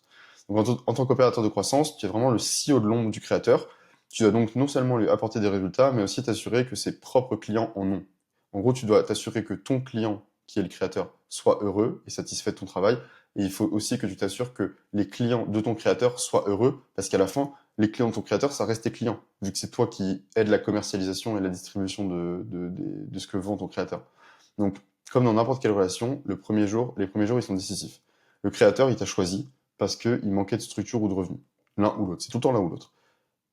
Donc en tant qu'opérateur de croissance, tu es vraiment le CEO de l'ombre du créateur. Tu dois donc non seulement lui apporter des résultats, mais aussi t'assurer que ses propres clients en ont. En gros, tu dois t'assurer que ton client, qui est le créateur, soit heureux et satisfait de ton travail. Et il faut aussi que tu t'assures que les clients de ton créateur soient heureux, parce qu'à la fin, les clients de ton créateur, ça reste tes clients, vu que c'est toi qui aide la commercialisation et la distribution de ce que vend ton créateur. Donc, comme dans n'importe quelle relation, les premiers jours, ils sont décisifs. Le créateur, il t'a choisi parce qu'il manquait de structure ou de revenus. L'un ou l'autre. C'est tout le temps l'un ou l'autre.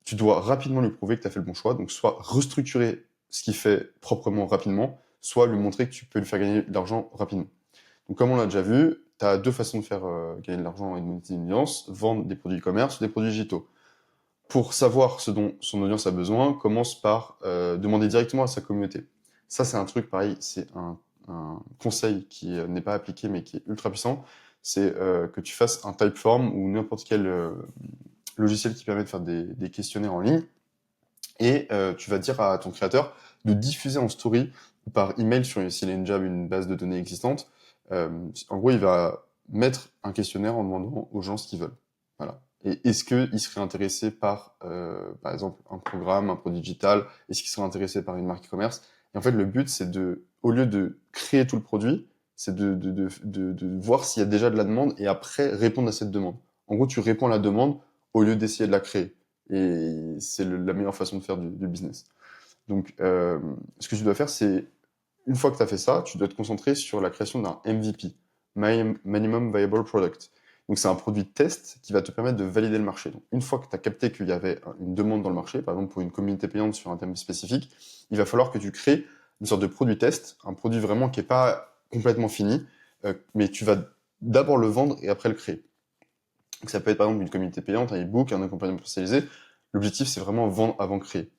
Tu dois rapidement lui prouver que tu as fait le bon choix, donc soit restructurer ce qu'il fait proprement rapidement, soit lui montrer que tu peux lui faire gagner de l'argent rapidement. Donc, comme on l'a déjà vu, tu as deux façons de faire gagner de l'argent et de monétiser une audience, vendre des produits e-commerce ou des produits digitaux. Pour savoir ce dont son audience a besoin, commence par demander directement à sa communauté. Ça, c'est un truc, pareil, c'est un conseil qui n'est pas appliqué, mais qui est ultra puissant. C'est que tu fasses un Typeform ou n'importe quel logiciel qui permet de faire des questionnaires en ligne. Et tu vas dire à ton créateur de diffuser en story ou par email s'il a une base de données existante. En gros, il va mettre un questionnaire en demandant aux gens ce qu'ils veulent. Voilà. Et est-ce qu'il serait intéressé par exemple, un programme, un produit digital? Est-ce qu'il serait intéressé par une marque e-commerce? Et en fait, le but, c'est au lieu de créer tout le produit, c'est de voir s'il y a déjà de la demande et après répondre à cette demande. En gros, tu réponds à la demande au lieu d'essayer de la créer. Et c'est la meilleure façon de faire du business. Donc, ce que tu dois faire, c'est, une fois que tu as fait ça, tu dois te concentrer sur la création d'un MVP, Minimum Viable Product. Donc, c'est un produit de test qui va te permettre de valider le marché. Donc, une fois que tu as capté qu'il y avait une demande dans le marché, par exemple pour une communauté payante sur un thème spécifique, il va falloir que tu crées une sorte de produit test, un produit vraiment qui n'est pas complètement fini, mais tu vas d'abord le vendre et après le créer. Donc, ça peut être par exemple une communauté payante, un e-book, un accompagnement personnalisé. L'objectif, c'est vraiment vendre avant de créer.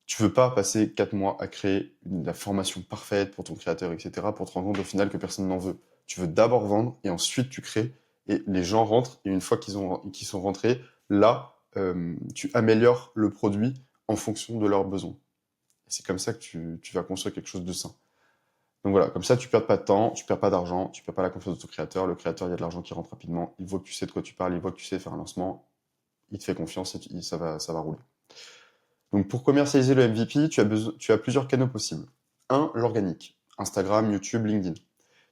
Tu veux pas passer 4 mois à créer la formation parfaite pour ton créateur, etc., pour te rendre compte au final que personne n'en veut. Tu veux d'abord vendre et ensuite tu crées et les gens rentrent et une fois qu'ils sont rentrés, là, tu améliores le produit en fonction de leurs besoins. Et c'est comme ça que tu vas construire quelque chose de sain. Donc voilà, comme ça, tu perds pas de temps, tu perds pas d'argent, tu perds pas la confiance de ton créateur. Le créateur, il y a de l'argent qui rentre rapidement. Il voit que tu sais de quoi tu parles, il voit que tu sais faire un lancement. Il te fait confiance et ça va rouler. Donc pour commercialiser le MVP, tu as plusieurs canaux possibles. Un, l'organique. Instagram, YouTube, LinkedIn.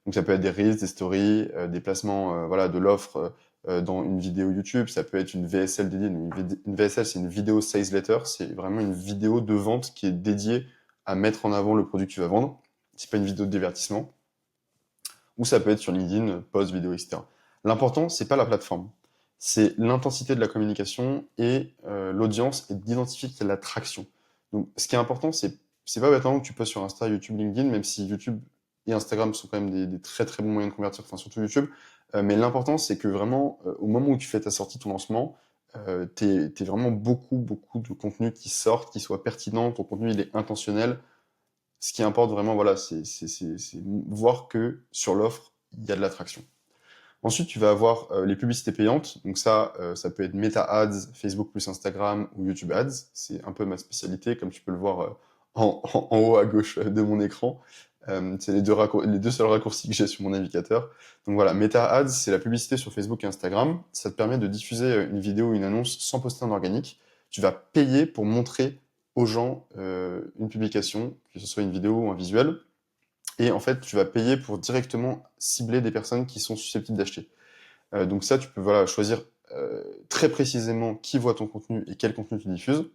Donc ça peut être des Reels, des stories, des placements voilà, de l'offre dans une vidéo YouTube. Ça peut être une VSL dédiée. Une VSL, c'est une vidéo sales letter. C'est vraiment une vidéo de vente qui est dédiée à mettre en avant le produit que tu vas vendre. C'est pas une vidéo de divertissement. Ou ça peut être sur LinkedIn, post, vidéo, etc. L'important, c'est pas la plateforme. C'est l'intensité de la communication et l'audience et d'identifier qu'il y a de l'attraction. Donc, ce qui est important, c'est pas maintenant que tu postes sur Insta, YouTube, LinkedIn, même si YouTube et Instagram sont quand même des très très bons moyens de convertir, enfin surtout YouTube. Mais l'important, c'est que vraiment, au moment où tu fais ta sortie, ton lancement, t'es vraiment beaucoup de contenu qui sortent, qui soit pertinent, ton contenu il est intentionnel. Ce qui importe vraiment, voilà, c'est voir que sur l'offre, il y a de l'attraction. Ensuite, tu vas avoir les publicités payantes. Donc ça peut être Meta Ads, Facebook plus Instagram ou YouTube Ads. C'est un peu ma spécialité, comme tu peux le voir en haut à gauche de mon écran. C'est les deux seuls raccourcis que j'ai sur mon navigateur. Donc voilà, Meta Ads, c'est la publicité sur Facebook et Instagram. Ça te permet de diffuser une vidéo ou une annonce sans poster en organique. Tu vas payer pour montrer aux gens une publication, que ce soit une vidéo ou un visuel. Et en fait, tu vas payer pour directement cibler des personnes qui sont susceptibles d'acheter. Donc ça, tu peux voilà, choisir très précisément qui voit ton contenu et quel contenu tu diffuses.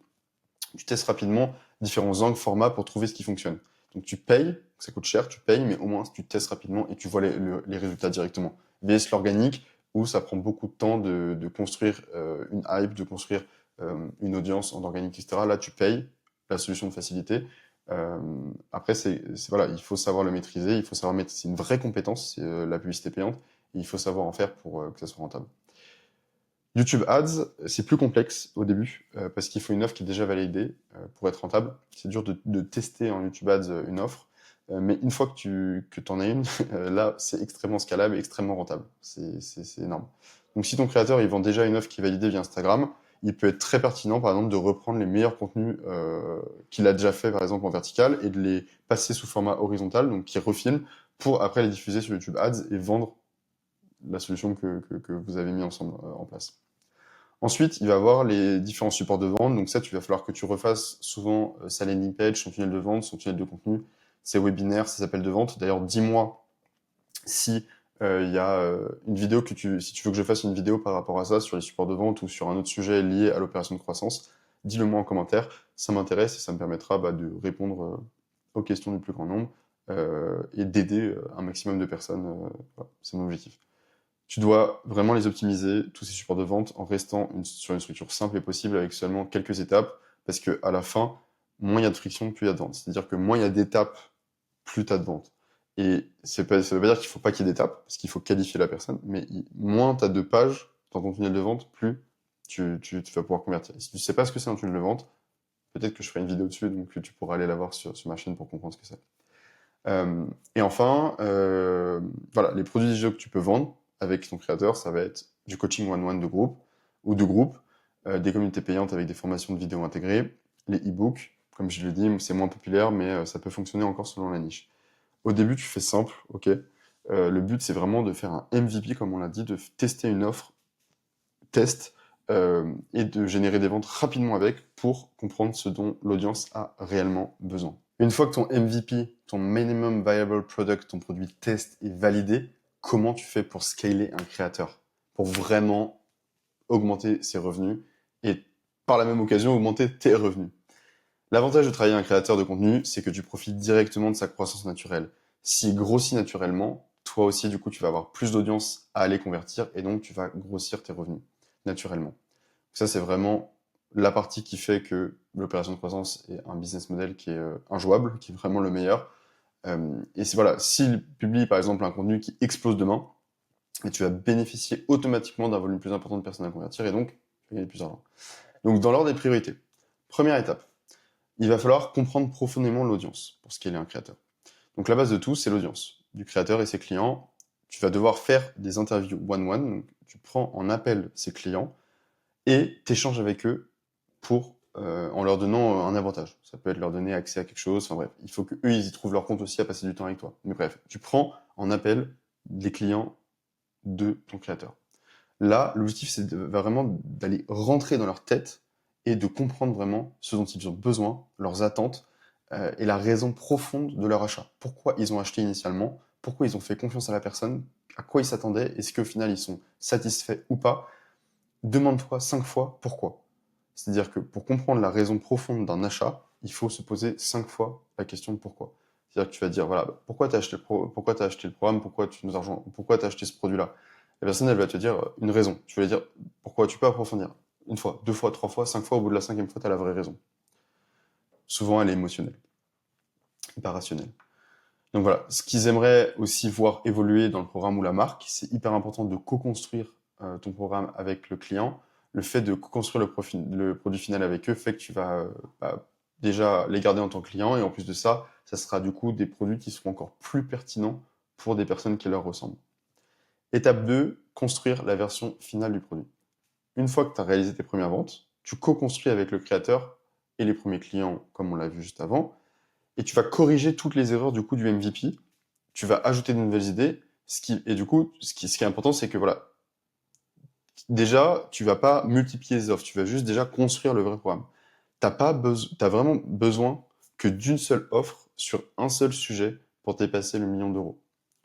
Tu testes rapidement différents angles, formats pour trouver ce qui fonctionne. Donc tu payes, ça coûte cher, tu payes, mais au moins tu testes rapidement et tu vois les résultats directement. VS l'organique, où ça prend beaucoup de temps de construire une hype, de construire une audience en organique, etc. Là, tu payes, la solution de facilité. Après, voilà, il faut savoir le maîtriser, il faut savoir mettre, c'est une vraie compétence, c'est la publicité payante, et il faut savoir en faire pour que ça soit rentable. YouTube Ads, c'est plus complexe au début, parce qu'il faut une offre qui est déjà validée pour être rentable. C'est dur de tester en YouTube Ads une offre. Mais une fois que tu en as une, là, c'est extrêmement scalable et extrêmement rentable. C'est énorme. Donc, si ton créateur, il vend déjà une offre qui est validée via Instagram, il peut être très pertinent, par exemple, de reprendre les meilleurs contenus qu'il a déjà fait, par exemple, en vertical, et de les passer sous format horizontal, donc qui refilme, pour après les diffuser sur YouTube Ads et vendre la solution que vous avez mis ensemble en place. Ensuite, il va avoir les différents supports de vente. Donc ça, tu vas falloir que tu refasses souvent sa landing page, son tunnel de vente, son tunnel de contenu, ses webinaires, ses appels de vente. D'ailleurs, dis-moi si il y a une vidéo si tu veux que je fasse une vidéo par rapport à ça sur les supports de vente ou sur un autre sujet lié à l'opération de croissance, dis-le moi en commentaire. Ça m'intéresse et ça me permettra de répondre aux questions du plus grand nombre et d'aider un maximum de personnes. Voilà, c'est mon objectif. Tu dois vraiment les optimiser, tous ces supports de vente, en restant sur une structure simple et possible avec seulement quelques étapes, parce que à la fin, moins il y a de friction, plus il y a de vente. C'est-à-dire que moins il y a d'étapes, plus tu as de vente. Et ça veut pas dire qu'il faut pas qu'il y ait d'étapes, parce qu'il faut qualifier la personne, mais moins tu as de pages dans ton tunnel de vente, plus tu vas pouvoir convertir. Et si tu sais pas ce que c'est un tunnel de vente, peut-être que je ferai une vidéo dessus, donc tu pourras aller la voir sur ma chaîne pour comprendre ce que c'est. Et enfin, voilà, les produits digitaux que tu peux vendre avec ton créateur, ça va être du coaching one-one de groupe ou de groupe, des communautés payantes avec des formations de vidéos intégrées, les e-books, comme je l'ai dit, c'est moins populaire, mais ça peut fonctionner encore selon la niche. Au début, tu fais simple, ok. Le but, c'est vraiment de faire un MVP, comme on l'a dit, de tester une offre, test, et de générer des ventes rapidement avec pour comprendre ce dont l'audience a réellement besoin. Une fois que ton MVP, ton Minimum Viable Product, ton produit test est validé, comment tu fais pour scaler un créateur? Pour vraiment augmenter ses revenus et par la même occasion augmenter tes revenus. L'avantage de travailler un créateur de contenu, c'est que tu profites directement de sa croissance naturelle. S'il grossit naturellement, toi aussi, du coup, tu vas avoir plus d'audience à aller convertir et donc tu vas grossir tes revenus naturellement. Ça, c'est vraiment la partie qui fait que l'opération de croissance est un business model qui est injouable, qui est vraiment le meilleur. Et c'est voilà, s'il publie par exemple un contenu qui explose demain, et tu vas bénéficier automatiquement d'un volume plus important de personnes à convertir et donc tu vas gagner plus d'argent. Donc dans l'ordre des priorités, première étape, il va falloir comprendre profondément l'audience pour ce qu'est un créateur. Donc la base de tout, c'est l'audience du créateur et ses clients. Tu vas devoir faire des interviews one-one, donc tu prends en appel ses clients et t'échanges avec eux en leur donnant un avantage. Ça peut être leur donner accès à quelque chose, enfin bref, il faut qu'eux, ils y trouvent leur compte aussi à passer du temps avec toi. Mais bref, tu prends en appel les clients de ton créateur. Là, l'objectif, c'est vraiment d'aller rentrer dans leur tête et de comprendre vraiment ce dont ils ont besoin, leurs attentes et la raison profonde de leur achat. Pourquoi ils ont acheté initialement, pourquoi ils ont fait confiance à la personne, à quoi ils s'attendaient, est-ce qu'au final ils sont satisfaits ou pas. Demande-toi 5 fois pourquoi. C'est-à-dire que pour comprendre la raison profonde d'un achat, il faut se poser 5 fois la question de pourquoi. C'est-à-dire que tu vas dire, voilà, pourquoi tu as acheté le programme, pourquoi tu as acheté ce produit-là. La personne, elle va te dire une raison. Tu vas lui dire, pourquoi tu peux approfondir. Une fois, deux fois, trois fois, 5 fois, au bout de la 5e fois, tu as la vraie raison. Souvent, elle est émotionnelle, pas rationnelle. Donc voilà, ce qu'ils aimeraient aussi voir évoluer dans le programme ou la marque, c'est hyper important de co-construire ton programme avec le client. Le fait de co-construire le produit final avec eux fait que tu vas déjà les garder en tant que client et en plus de ça, ça sera du coup des produits qui seront encore plus pertinents pour des personnes qui leur ressemblent. Étape 2, construire la version finale du produit. Une fois que tu as réalisé tes premières ventes, tu co-construis avec le créateur et les premiers clients, comme on l'a vu juste avant, et tu vas corriger toutes les erreurs du coup du MVP. Tu vas ajouter de nouvelles idées. Et du coup, ce qui est important, c'est que voilà, déjà, tu vas pas multiplier les offres, tu vas juste déjà construire le vrai programme. T'as vraiment besoin que d'une seule offre sur un seul sujet pour dépasser le million d'euros.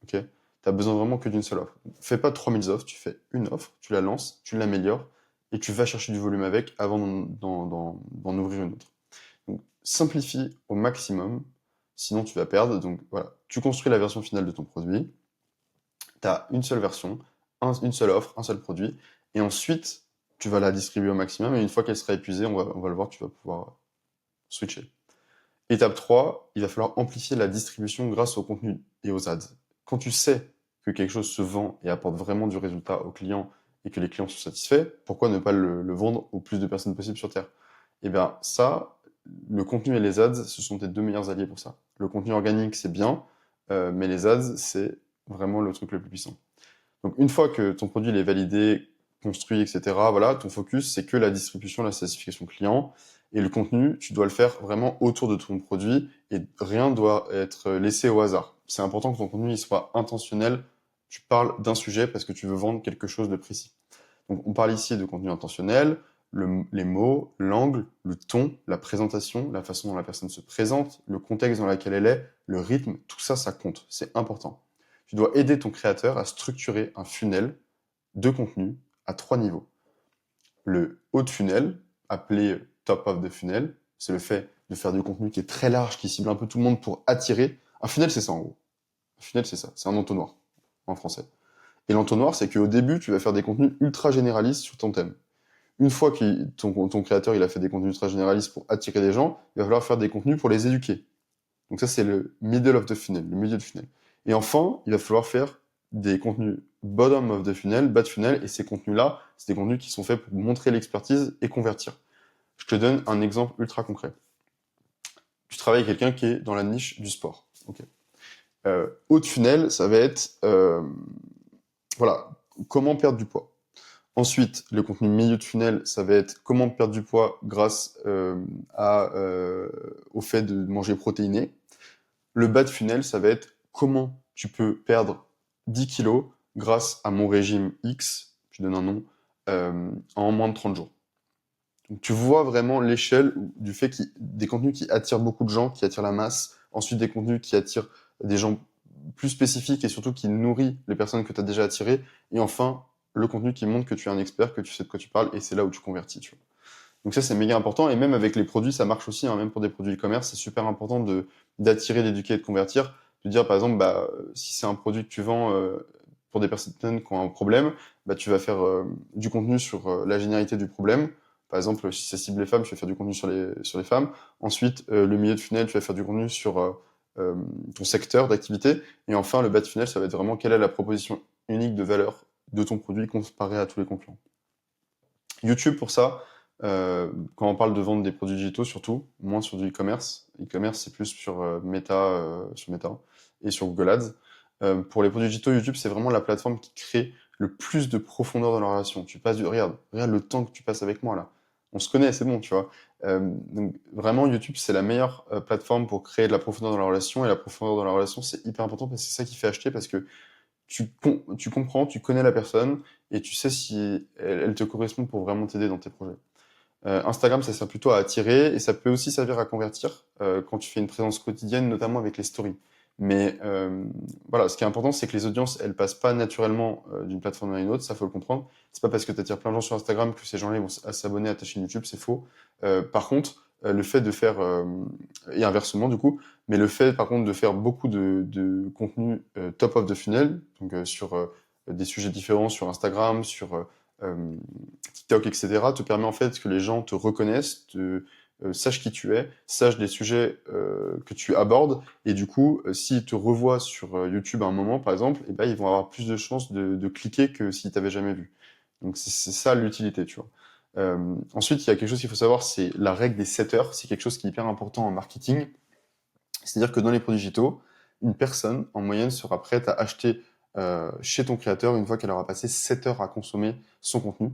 Ok? T'as besoin vraiment que d'une seule offre. Fais pas 3000 offres, tu fais une offre, tu la lances, tu l'améliores et tu vas chercher du volume avec avant d'en ouvrir une autre. Donc, simplifie au maximum, sinon tu vas perdre. Donc voilà, tu construis la version finale de ton produit, tu as une seule version, une seule offre, un seul produit, et ensuite tu vas la distribuer au maximum, et une fois qu'elle sera épuisée, on va le voir, tu vas pouvoir switcher. Étape 3, il va falloir amplifier la distribution grâce au contenu et aux ads. Quand tu sais que quelque chose se vend et apporte vraiment du résultat aux clients et que les clients sont satisfaits, pourquoi ne pas le vendre au plus de personnes possible sur Terre? Et bien ça, le contenu et les ads, ce sont tes deux meilleurs alliés pour ça. Le contenu organique, c'est bien, mais les ads, c'est vraiment le truc le plus puissant. Donc une fois que ton produit il est validé, construit, etc., voilà, ton focus, c'est que la distribution, la satisfaction client. Et le contenu, tu dois le faire vraiment autour de ton produit et rien doit être laissé au hasard. C'est important que ton contenu il soit intentionnel. Tu parles d'un sujet parce que tu veux vendre quelque chose de précis. Donc on parle ici de contenu intentionnel, les mots, l'angle, le ton, la présentation, la façon dont la personne se présente, le contexte dans lequel elle est, le rythme, tout ça, ça compte. C'est important. Tu dois aider ton créateur à structurer un funnel de contenu à 3 niveaux. Le haut de funnel, appelé top of the funnel, c'est le fait de faire du contenu qui est très large, qui cible un peu tout le monde pour attirer. Un funnel, c'est ça en gros. Un funnel, c'est ça. C'est un entonnoir en français. Et l'entonnoir, c'est qu'au début, tu vas faire des contenus ultra généralistes sur ton thème. Une fois que ton créateur il a fait des contenus ultra généralistes pour attirer des gens, il va falloir faire des contenus pour les éduquer. Donc ça, c'est le middle of the funnel, le milieu du funnel. Et enfin, il va falloir faire des contenus bottom of the funnel, bas de funnel, et ces contenus-là, c'est des contenus qui sont faits pour montrer l'expertise et convertir. Je te donne un exemple ultra concret. Tu travailles avec quelqu'un qui est dans la niche du sport. Okay. Haut de funnel, ça va être voilà, comment perdre du poids. Ensuite, le contenu milieu de funnel, ça va être comment perdre du poids grâce au fait de manger protéiné. Le bas de funnel, ça va être comment tu peux perdre 10 kilos grâce à mon régime X, je donne un nom, en moins de 30 jours. Donc tu vois vraiment l'échelle du fait des contenus qui attirent beaucoup de gens, qui attirent la masse, ensuite des contenus qui attirent des gens plus spécifiques et surtout qui nourrit les personnes que tu as déjà attirées, et enfin le contenu qui montre que tu es un expert, que tu sais de quoi tu parles, et c'est là où tu convertis. Tu vois. Donc ça, c'est méga important. Et même avec les produits, ça marche aussi. Hein, même pour des produits e-commerce, c'est super important d'attirer, d'éduquer et de convertir. De dire, par exemple, bah, si c'est un produit que tu vends pour des personnes qui ont un problème, bah, tu vas faire du contenu sur la généralité du problème. Par exemple, si ça cible les femmes, tu vas faire du contenu sur les femmes. Ensuite, le milieu de funnel, tu vas faire du contenu sur euh, ton secteur d'activité. Et enfin, le bas de funnel, ça va être vraiment quelle est la proposition unique de valeur de ton produit comparé à tous les concurrents. YouTube, pour ça, quand on parle de vendre des produits digitaux, surtout, moins sur du e-commerce. E-commerce, c'est plus sur Meta et sur Google Ads. Pour les produits digitaux, YouTube, c'est vraiment la plateforme qui crée le plus de profondeur dans la relation. Regarde le temps que tu passes avec moi là. On se connaît, c'est bon, tu vois. Donc vraiment, YouTube, c'est la meilleure plateforme pour créer de la profondeur dans la relation. Et la profondeur dans la relation, c'est hyper important parce que c'est ça qui fait acheter, parce que tu comprends, tu connais la personne et tu sais si elle te correspond pour vraiment t'aider dans tes projets. Instagram, ça sert plutôt à attirer et ça peut aussi servir à convertir quand tu fais une présence quotidienne, notamment avec les stories. Mais voilà, ce qui est important, c'est que les audiences, elles passent pas naturellement d'une plateforme à une autre, ça faut le comprendre. C'est pas parce que tu attires plein de gens sur Instagram que ces gens-là vont s'abonner à ta chaîne YouTube, c'est faux. Par contre, le fait de faire, et inversement du coup, mais le fait par contre de faire beaucoup de contenu top of the funnel, donc sur des sujets différents sur Instagram, sur TikTok, etc., te permet en fait que les gens te reconnaissent, sachent qui tu es, sachent des sujets que tu abordes, et du coup, s'ils te revoient sur YouTube à un moment, par exemple, eh ben, ils vont avoir plus de chances de cliquer que s'ils t'avaient jamais vu. Donc c'est ça l'utilité, tu vois. Ensuite, il y a quelque chose qu'il faut savoir, c'est la règle des 7 heures. C'est quelque chose qui est hyper important en marketing. C'est-à-dire que dans les produits digitaux, une personne, en moyenne, sera prête à acheter chez ton créateur une fois qu'elle aura passé 7 heures à consommer son contenu.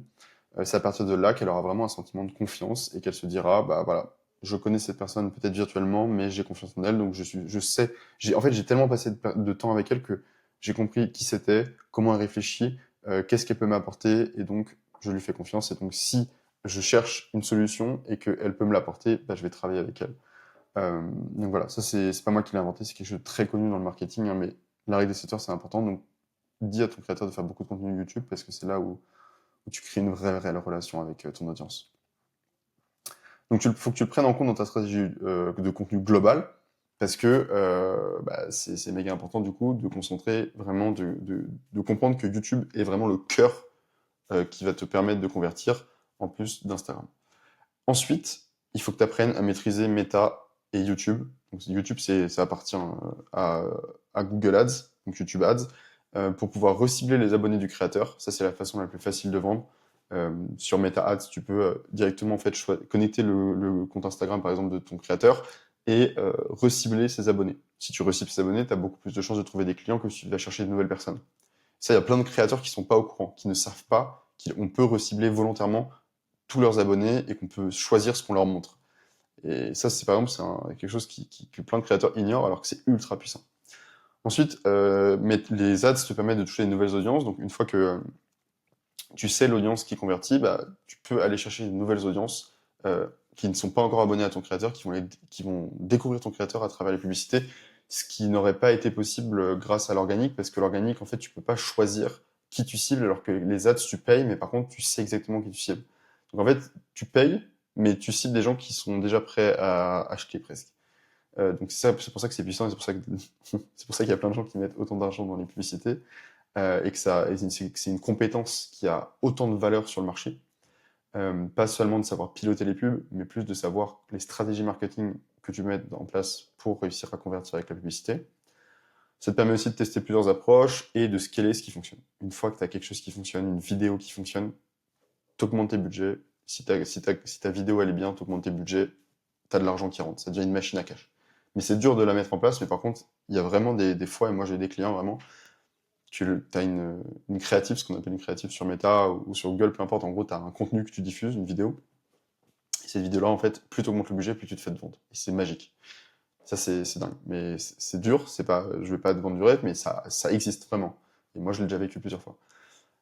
C'est à partir de là qu'elle aura vraiment un sentiment de confiance et qu'elle se dira, bah voilà, je connais cette personne peut-être virtuellement, mais j'ai confiance en elle, donc je sais, en fait, j'ai tellement passé de temps avec elle que j'ai compris qui c'était, comment elle réfléchit, qu'est-ce qu'elle peut m'apporter, et donc je lui fais confiance. Et donc si je cherche une solution et qu'elle peut me l'apporter, bah, je vais travailler avec elle. Donc voilà, ça c'est pas moi qui l'ai inventé, c'est quelque chose de très connu dans le marketing, hein, mais la règle des 7 heures c'est important, donc dis à ton créateur de faire beaucoup de contenu YouTube parce que c'est là où tu crées une réelle relation avec ton audience. Donc il faut que tu le prennes en compte dans ta stratégie de contenu global, parce que bah, c'est méga important du coup de concentrer vraiment, de comprendre que YouTube est vraiment le cœur qui va te permettre de convertir en plus d'Instagram. Ensuite, il faut que tu apprennes à maîtriser Meta et YouTube. Donc YouTube, ça appartient à Google Ads, donc YouTube Ads, pour pouvoir recibler les abonnés du créateur. Ça, c'est la façon la plus facile de vendre. Sur Meta Ads, tu peux directement en fait, connecter le compte Instagram par exemple de ton créateur et recibler ses abonnés. Si tu recibles ses abonnés, tu as beaucoup plus de chances de trouver des clients que si tu vas chercher de nouvelles personnes. Ça, il y a plein de créateurs qui sont pas au courant, qui ne savent pas qu'on peut recibler volontairement tous leurs abonnés et qu'on peut choisir ce qu'on leur montre. Et ça, c'est par exemple, quelque chose que plein de créateurs ignorent alors que c'est ultra puissant. Ensuite, mais les ads te permettent de toucher de nouvelles audiences. Donc, une fois que tu sais l'audience qui convertit, bah, tu peux aller chercher de nouvelles audiences qui ne sont pas encore abonnées à ton créateur, qui vont découvrir ton créateur à travers les publicités, ce qui n'aurait pas été possible grâce à l'organique, parce que l'organique, en fait, tu peux pas choisir qui tu cibles, alors que les ads, tu payes, mais par contre, tu sais exactement qui tu cibles. Donc, en fait, tu payes, mais tu cibles des gens qui sont déjà prêts à acheter presque. Donc c'est pour ça que c'est puissant, et c'est pour ça que c'est pour ça qu'il y a plein de gens qui mettent autant d'argent dans les publicités, et que c'est une compétence qui a autant de valeur sur le marché. Pas seulement de savoir piloter les pubs, mais plus de savoir les stratégies marketing que tu mets en place pour réussir à convertir avec la publicité. Ça te permet aussi de tester plusieurs approches et de scaler ce qui fonctionne. Une fois que tu as quelque chose qui fonctionne, une vidéo qui fonctionne, t'augmentes tes budgets. Si ta vidéo elle est bien, t'augmentes tes budgets, t'as de l'argent qui rentre. Ça devient une machine à cash. Mais c'est dur de la mettre en place, mais par contre, il y a vraiment des fois, et moi j'ai des clients vraiment, tu as une créative, ce qu'on appelle une créative sur Meta ou sur Google, peu importe, en gros, tu as un contenu que tu diffuses, une vidéo. Et cette vidéo-là, en fait, plus tu augmentes le budget, plus tu te fais de vendre. Et c'est magique. Ça, c'est dingue. Mais c'est dur, je vais pas te vendre du rêve, mais ça existe vraiment. Et moi, je l'ai déjà vécu plusieurs fois.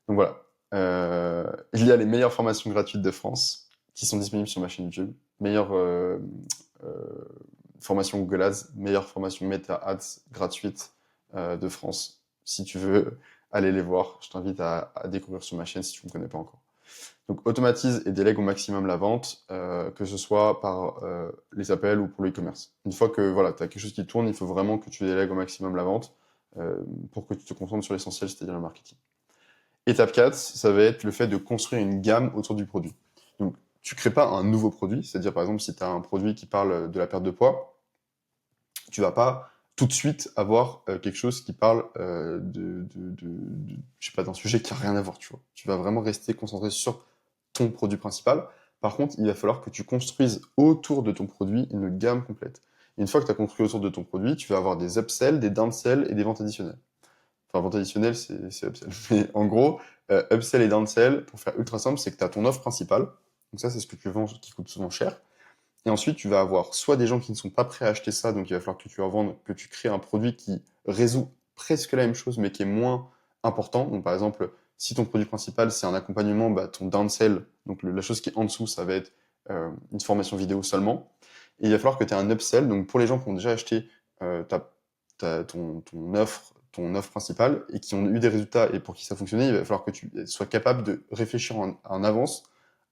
Donc voilà. Il y a les meilleures formations gratuites de France qui sont disponibles sur ma chaîne YouTube. Meilleure formation Google Ads, meilleure formation Meta Ads gratuite de France. Si tu veux aller les voir, je t'invite à découvrir sur ma chaîne si tu ne me connais pas encore. Donc automatise et délègue au maximum la vente, que ce soit par les appels ou pour le e-commerce. Une fois que voilà, tu as quelque chose qui tourne, il faut vraiment que tu délègues au maximum la vente pour que tu te concentres sur l'essentiel, c'est-à-dire le marketing. Étape 4, ça va être le fait de construire une gamme autour du produit. Donc tu crées pas un nouveau produit, c'est-à-dire par exemple si tu as un produit qui parle de la perte de poids, tu vas pas tout de suite avoir quelque chose qui parle je sais pas, d'un sujet qui a rien à voir, tu vois. Tu vas vraiment rester concentré sur ton produit principal. Par contre, il va falloir que tu construises autour de ton produit une gamme complète. Et une fois que tu as construit autour de ton produit, tu vas avoir des upsells, des downsells et des ventes additionnelles. Enfin, vente additionnelle, c'est upsell. Mais en gros, upsell et downsell, pour faire ultra simple, c'est que tu as ton offre principale. Donc ça, c'est ce que tu vends qui coûte souvent cher. Et ensuite, tu vas avoir soit des gens qui ne sont pas prêts à acheter ça, donc il va falloir que tu leur vendes, que tu crées un produit qui résout presque la même chose, mais qui est moins important. Donc par exemple, si ton produit principal, c'est un accompagnement, bah, ton downsell, donc la chose qui est en dessous, ça va être une formation vidéo seulement. Et il va falloir que tu aies un upsell, donc pour les gens qui ont déjà acheté ton offre principale et qui ont eu des résultats et pour qui ça fonctionnait, il va falloir que tu sois capable de réfléchir en avance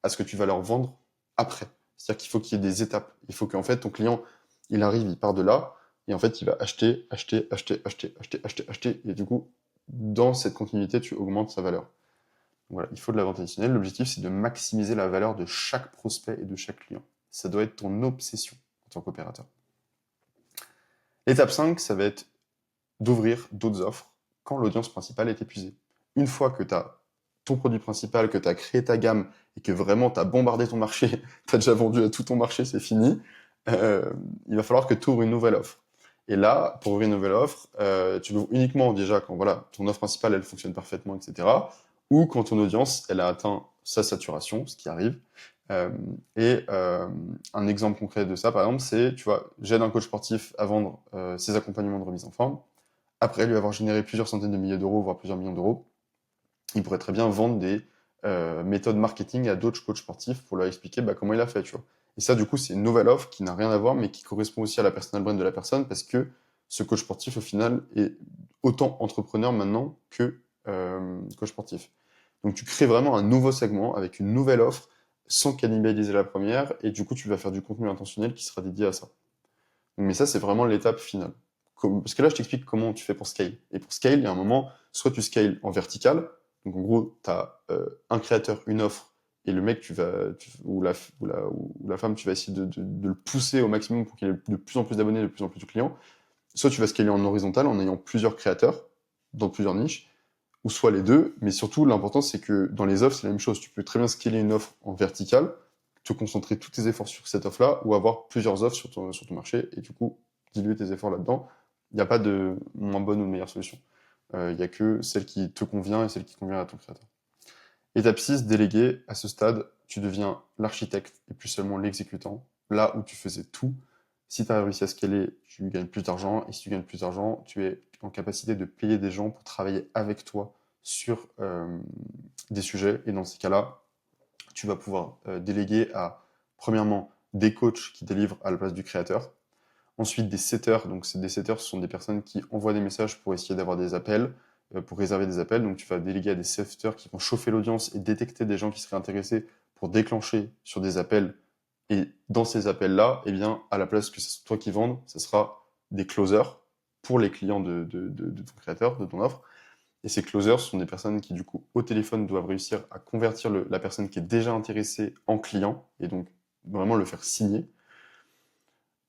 à ce que tu vas leur vendre après. C'est-à-dire qu'il faut qu'il y ait des étapes. Il faut qu'en fait, ton client, il arrive, il part de là, et en fait, il va acheter, acheter, acheter, acheter, acheter, acheter, acheter, et du coup, dans cette continuité, tu augmentes sa valeur. Donc voilà, il faut de la vente additionnelle. L'objectif, c'est de maximiser la valeur de chaque prospect et de chaque client. Ça doit être ton obsession en tant qu'opérateur. L'étape 5, ça va être d'ouvrir d'autres offres quand l'audience principale est épuisée. Une fois que tu as ton produit principal, que tu as créé ta gamme et que vraiment tu as bombardé ton marché, tu as déjà vendu à tout ton marché, c'est fini, il va falloir que tu ouvres une nouvelle offre. Et là, pour ouvrir une nouvelle offre, tu l'ouvres uniquement déjà quand voilà, ton offre principale elle fonctionne parfaitement, etc. Ou quand ton audience elle a atteint sa saturation, ce qui arrive. Un exemple concret de ça, par exemple, c'est, tu vois, j'aide un coach sportif à vendre ses accompagnements de remise en forme. Après lui avoir généré plusieurs centaines de milliers d'euros, voire plusieurs millions d'euros, il pourrait très bien vendre des méthodes marketing à d'autres coachs sportifs pour leur expliquer comment il a fait, tu vois. Et ça, du coup, c'est une nouvelle offre qui n'a rien à voir, mais qui correspond aussi à la personal brand de la personne, parce que ce coach sportif, au final, est autant entrepreneur maintenant que coach sportif. Donc, tu crées vraiment un nouveau segment avec une nouvelle offre, sans cannibaliser la première, et du coup, tu vas faire du contenu intentionnel qui sera dédié à ça. Donc, mais ça, c'est vraiment l'étape finale. Parce que là, je t'explique comment tu fais pour scale. Et pour scale, il y a un moment, soit tu scales en vertical, donc en gros, tu as un créateur, une offre, et le mec, ou la femme, tu vas essayer de le pousser au maximum pour qu'il ait de plus en plus d'abonnés, de plus en plus de clients. Soit tu vas scaler en horizontal en ayant plusieurs créateurs dans plusieurs niches, ou soit les deux, mais surtout l'important c'est que dans les offres c'est la même chose. Tu peux très bien scaler une offre en verticale, te concentrer tous tes efforts sur cette offre-là, ou avoir plusieurs offres sur ton marché, et du coup diluer tes efforts là-dedans. Il n'y a pas de moins bonne ou de meilleure solution. Il n'y a que celle qui te convient et celle qui convient à ton créateur. Étape 6, déléguer. À ce stade, tu deviens l'architecte et plus seulement l'exécutant. Là où tu faisais tout, si tu as réussi à scaler, tu gagnes plus d'argent. Et si tu gagnes plus d'argent, tu es en capacité de payer des gens pour travailler avec toi sur des sujets. Et dans ces cas-là, tu vas pouvoir déléguer à, premièrement, des coachs qui délivrent à la place du créateur. Ensuite, des setters. Donc, des setters, ce sont des personnes qui envoient des messages pour essayer d'avoir des appels, pour réserver des appels. Donc, tu vas déléguer à des setters qui vont chauffer l'audience et détecter des gens qui seraient intéressés pour déclencher sur des appels. Et dans ces appels-là, eh bien, à la place que ce soit toi qui vendes, ce sera des closers pour les clients de ton créateur, de ton offre. Et ces closers sont des personnes qui, du coup, au téléphone, doivent réussir à convertir la personne qui est déjà intéressée en client et donc vraiment le faire signer.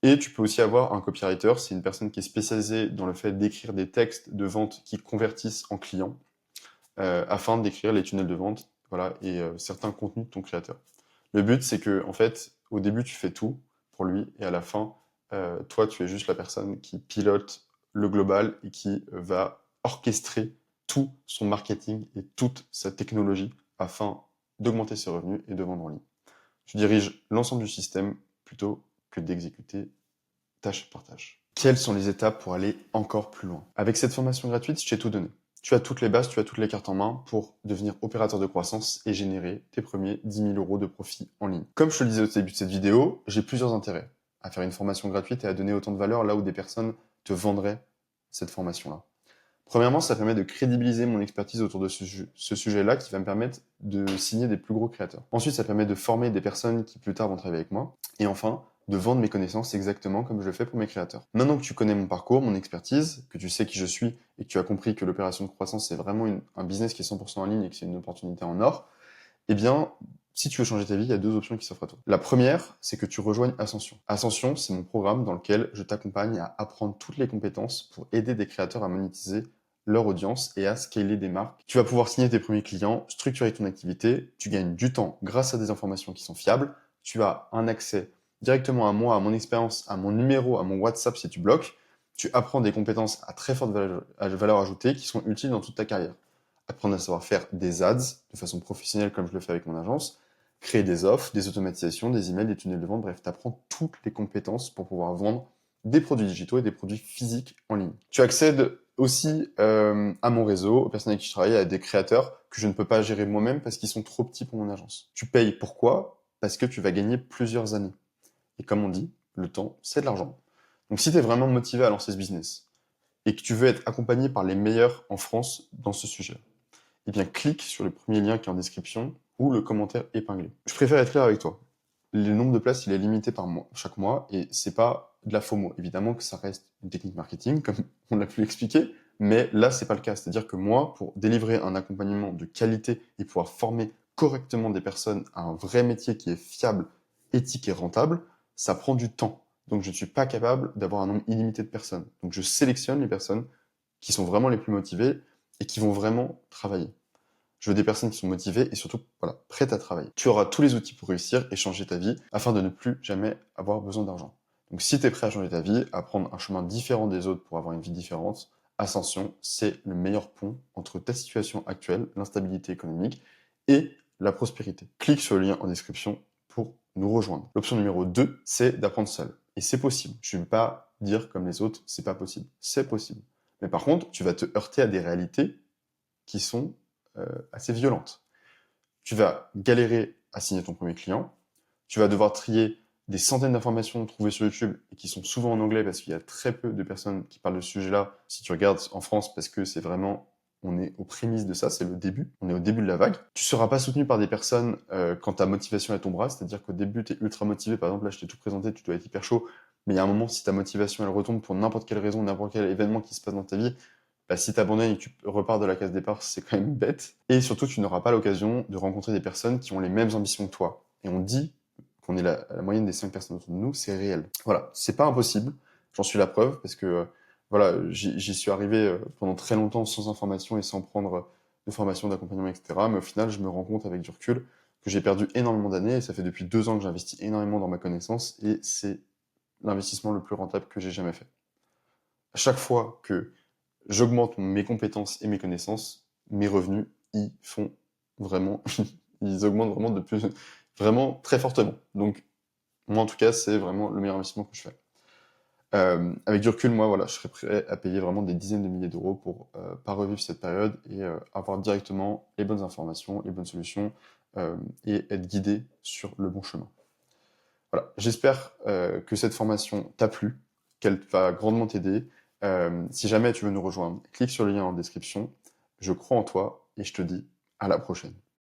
Et tu peux aussi avoir un copywriter, c'est une personne qui est spécialisée dans le fait d'écrire des textes de vente qui convertissent en clients, afin d'écrire les tunnels de vente, voilà, et certains contenus de ton créateur. Le but, c'est que, en fait, au début, tu fais tout pour lui, et à la fin, toi, tu es juste la personne qui pilote le global et qui va orchestrer tout son marketing et toute sa technologie afin d'augmenter ses revenus et de vendre en ligne. Tu diriges l'ensemble du système plutôt que d'exécuter tâche par tâche. Quelles sont les étapes pour aller encore plus loin? Avec cette formation gratuite, je t'ai tout donné. Tu as toutes les bases, tu as toutes les cartes en main pour devenir opérateur de croissance et générer tes premiers 10 000 euros de profit en ligne. Comme je te le disais au début de cette vidéo, j'ai plusieurs intérêts à faire une formation gratuite et à donner autant de valeur là où des personnes te vendraient cette formation-là. Premièrement, ça permet de crédibiliser mon expertise autour de ce sujet-là qui va me permettre de signer des plus gros créateurs. Ensuite, ça permet de former des personnes qui plus tard vont travailler avec moi. Et enfin, de vendre mes connaissances exactement comme je le fais pour mes créateurs. Maintenant que tu connais mon parcours, mon expertise, que tu sais qui je suis et que tu as compris que l'opération de croissance c'est vraiment un business qui est 100% en ligne et que c'est une opportunité en or, eh bien, si tu veux changer ta vie, il y a deux options qui s'offrent à toi. La première, c'est que tu rejoignes Ascension. Ascension, c'est mon programme dans lequel je t'accompagne à apprendre toutes les compétences pour aider des créateurs à monétiser leur audience et à scaler des marques. Tu vas pouvoir signer tes premiers clients, structurer ton activité, tu gagnes du temps grâce à des informations qui sont fiables, tu as un accès directement à moi, à mon expérience, à mon numéro, à mon WhatsApp si tu bloques, tu apprends des compétences à très forte valeur ajoutée qui sont utiles dans toute ta carrière. Apprendre à savoir faire des ads de façon professionnelle comme je le fais avec mon agence, créer des offres, des automatisations, des emails, des tunnels de vente, bref, tu apprends toutes les compétences pour pouvoir vendre des produits digitaux et des produits physiques en ligne. Tu accèdes aussi à mon réseau, aux personnes avec qui je travaille, à des créateurs que je ne peux pas gérer moi-même parce qu'ils sont trop petits pour mon agence. Tu payes pourquoi? Parce que tu vas gagner plusieurs années. Et comme on dit, le temps, c'est de l'argent. Donc si tu es vraiment motivé à lancer ce business et que tu veux être accompagné par les meilleurs en France dans ce sujet, eh bien clique sur le premier lien qui est en description ou le commentaire épinglé. Je préfère être clair avec toi. Le nombre de places, il est limité par mois, chaque mois, et c'est pas de la FOMO. Évidemment que ça reste une technique marketing, comme on l'a pu l'expliquer, mais là, c'est pas le cas. C'est-à-dire que moi, pour délivrer un accompagnement de qualité et pouvoir former correctement des personnes à un vrai métier qui est fiable, éthique et rentable, ça prend du temps. Donc, je ne suis pas capable d'avoir un nombre illimité de personnes. Donc, je sélectionne les personnes qui sont vraiment les plus motivées et qui vont vraiment travailler. Je veux des personnes qui sont motivées et surtout voilà, prêtes à travailler. Tu auras tous les outils pour réussir et changer ta vie afin de ne plus jamais avoir besoin d'argent. Donc si tu es prêt à changer ta vie, à prendre un chemin différent des autres pour avoir une vie différente, Ascension, c'est le meilleur pont entre ta situation actuelle, l'instabilité économique, et la prospérité. Clique sur le lien en description pour nous rejoindre. L'option numéro 2, c'est d'apprendre seul. Et c'est possible. Je ne vais pas dire comme les autres, c'est pas possible. C'est possible. Mais par contre, tu vas te heurter à des réalités qui sont assez violentes. Tu vas galérer à signer ton premier client, tu vas devoir trier des centaines d'informations trouvées sur YouTube et qui sont souvent en anglais parce qu'il y a très peu de personnes qui parlent de ce sujet-là. Si tu regardes en France, parce que c'est vraiment, on est aux prémices de ça, c'est le début, on est au début de la vague. Tu seras pas soutenu par des personnes quand ta motivation est à ton bras, c'est-à-dire qu'au début, tu es ultra motivé. Par exemple, là, je t'ai tout présenté, tu dois être hyper chaud, mais il y a un moment, si ta motivation, elle retombe pour n'importe quelle raison, n'importe quel événement qui se passe dans ta vie, bah, si tu abandonnes et que tu repars de la case départ, c'est quand même bête. Et surtout, tu n'auras pas l'occasion de rencontrer des personnes qui ont les mêmes ambitions que toi. Et on dit qu'on est la moyenne des 5 personnes autour de nous, c'est réel. Voilà, c'est pas impossible. J'en suis la preuve parce que voilà, j'y suis arrivé pendant très longtemps sans information et sans prendre de formation, d'accompagnement, etc. Mais au final, je me rends compte avec du recul que j'ai perdu énormément d'années et ça fait depuis 2 ans que j'investis énormément dans ma connaissance et c'est l'investissement le plus rentable que j'ai jamais fait. À chaque fois que j'augmente mes compétences et mes connaissances, mes revenus, ils font vraiment, ils augmentent vraiment vraiment très fortement. Donc, moi, en tout cas, c'est vraiment le meilleur investissement que je fais. Avec du recul, moi, voilà, je serais prêt à payer vraiment des dizaines de milliers d'euros pour pas revivre cette période et avoir directement les bonnes informations, les bonnes solutions et être guidé sur le bon chemin. Voilà, j'espère que cette formation t'a plu, qu'elle va grandement t'aider. Si jamais tu veux nous rejoindre, clique sur le lien en description. Je crois en toi et je te dis à la prochaine.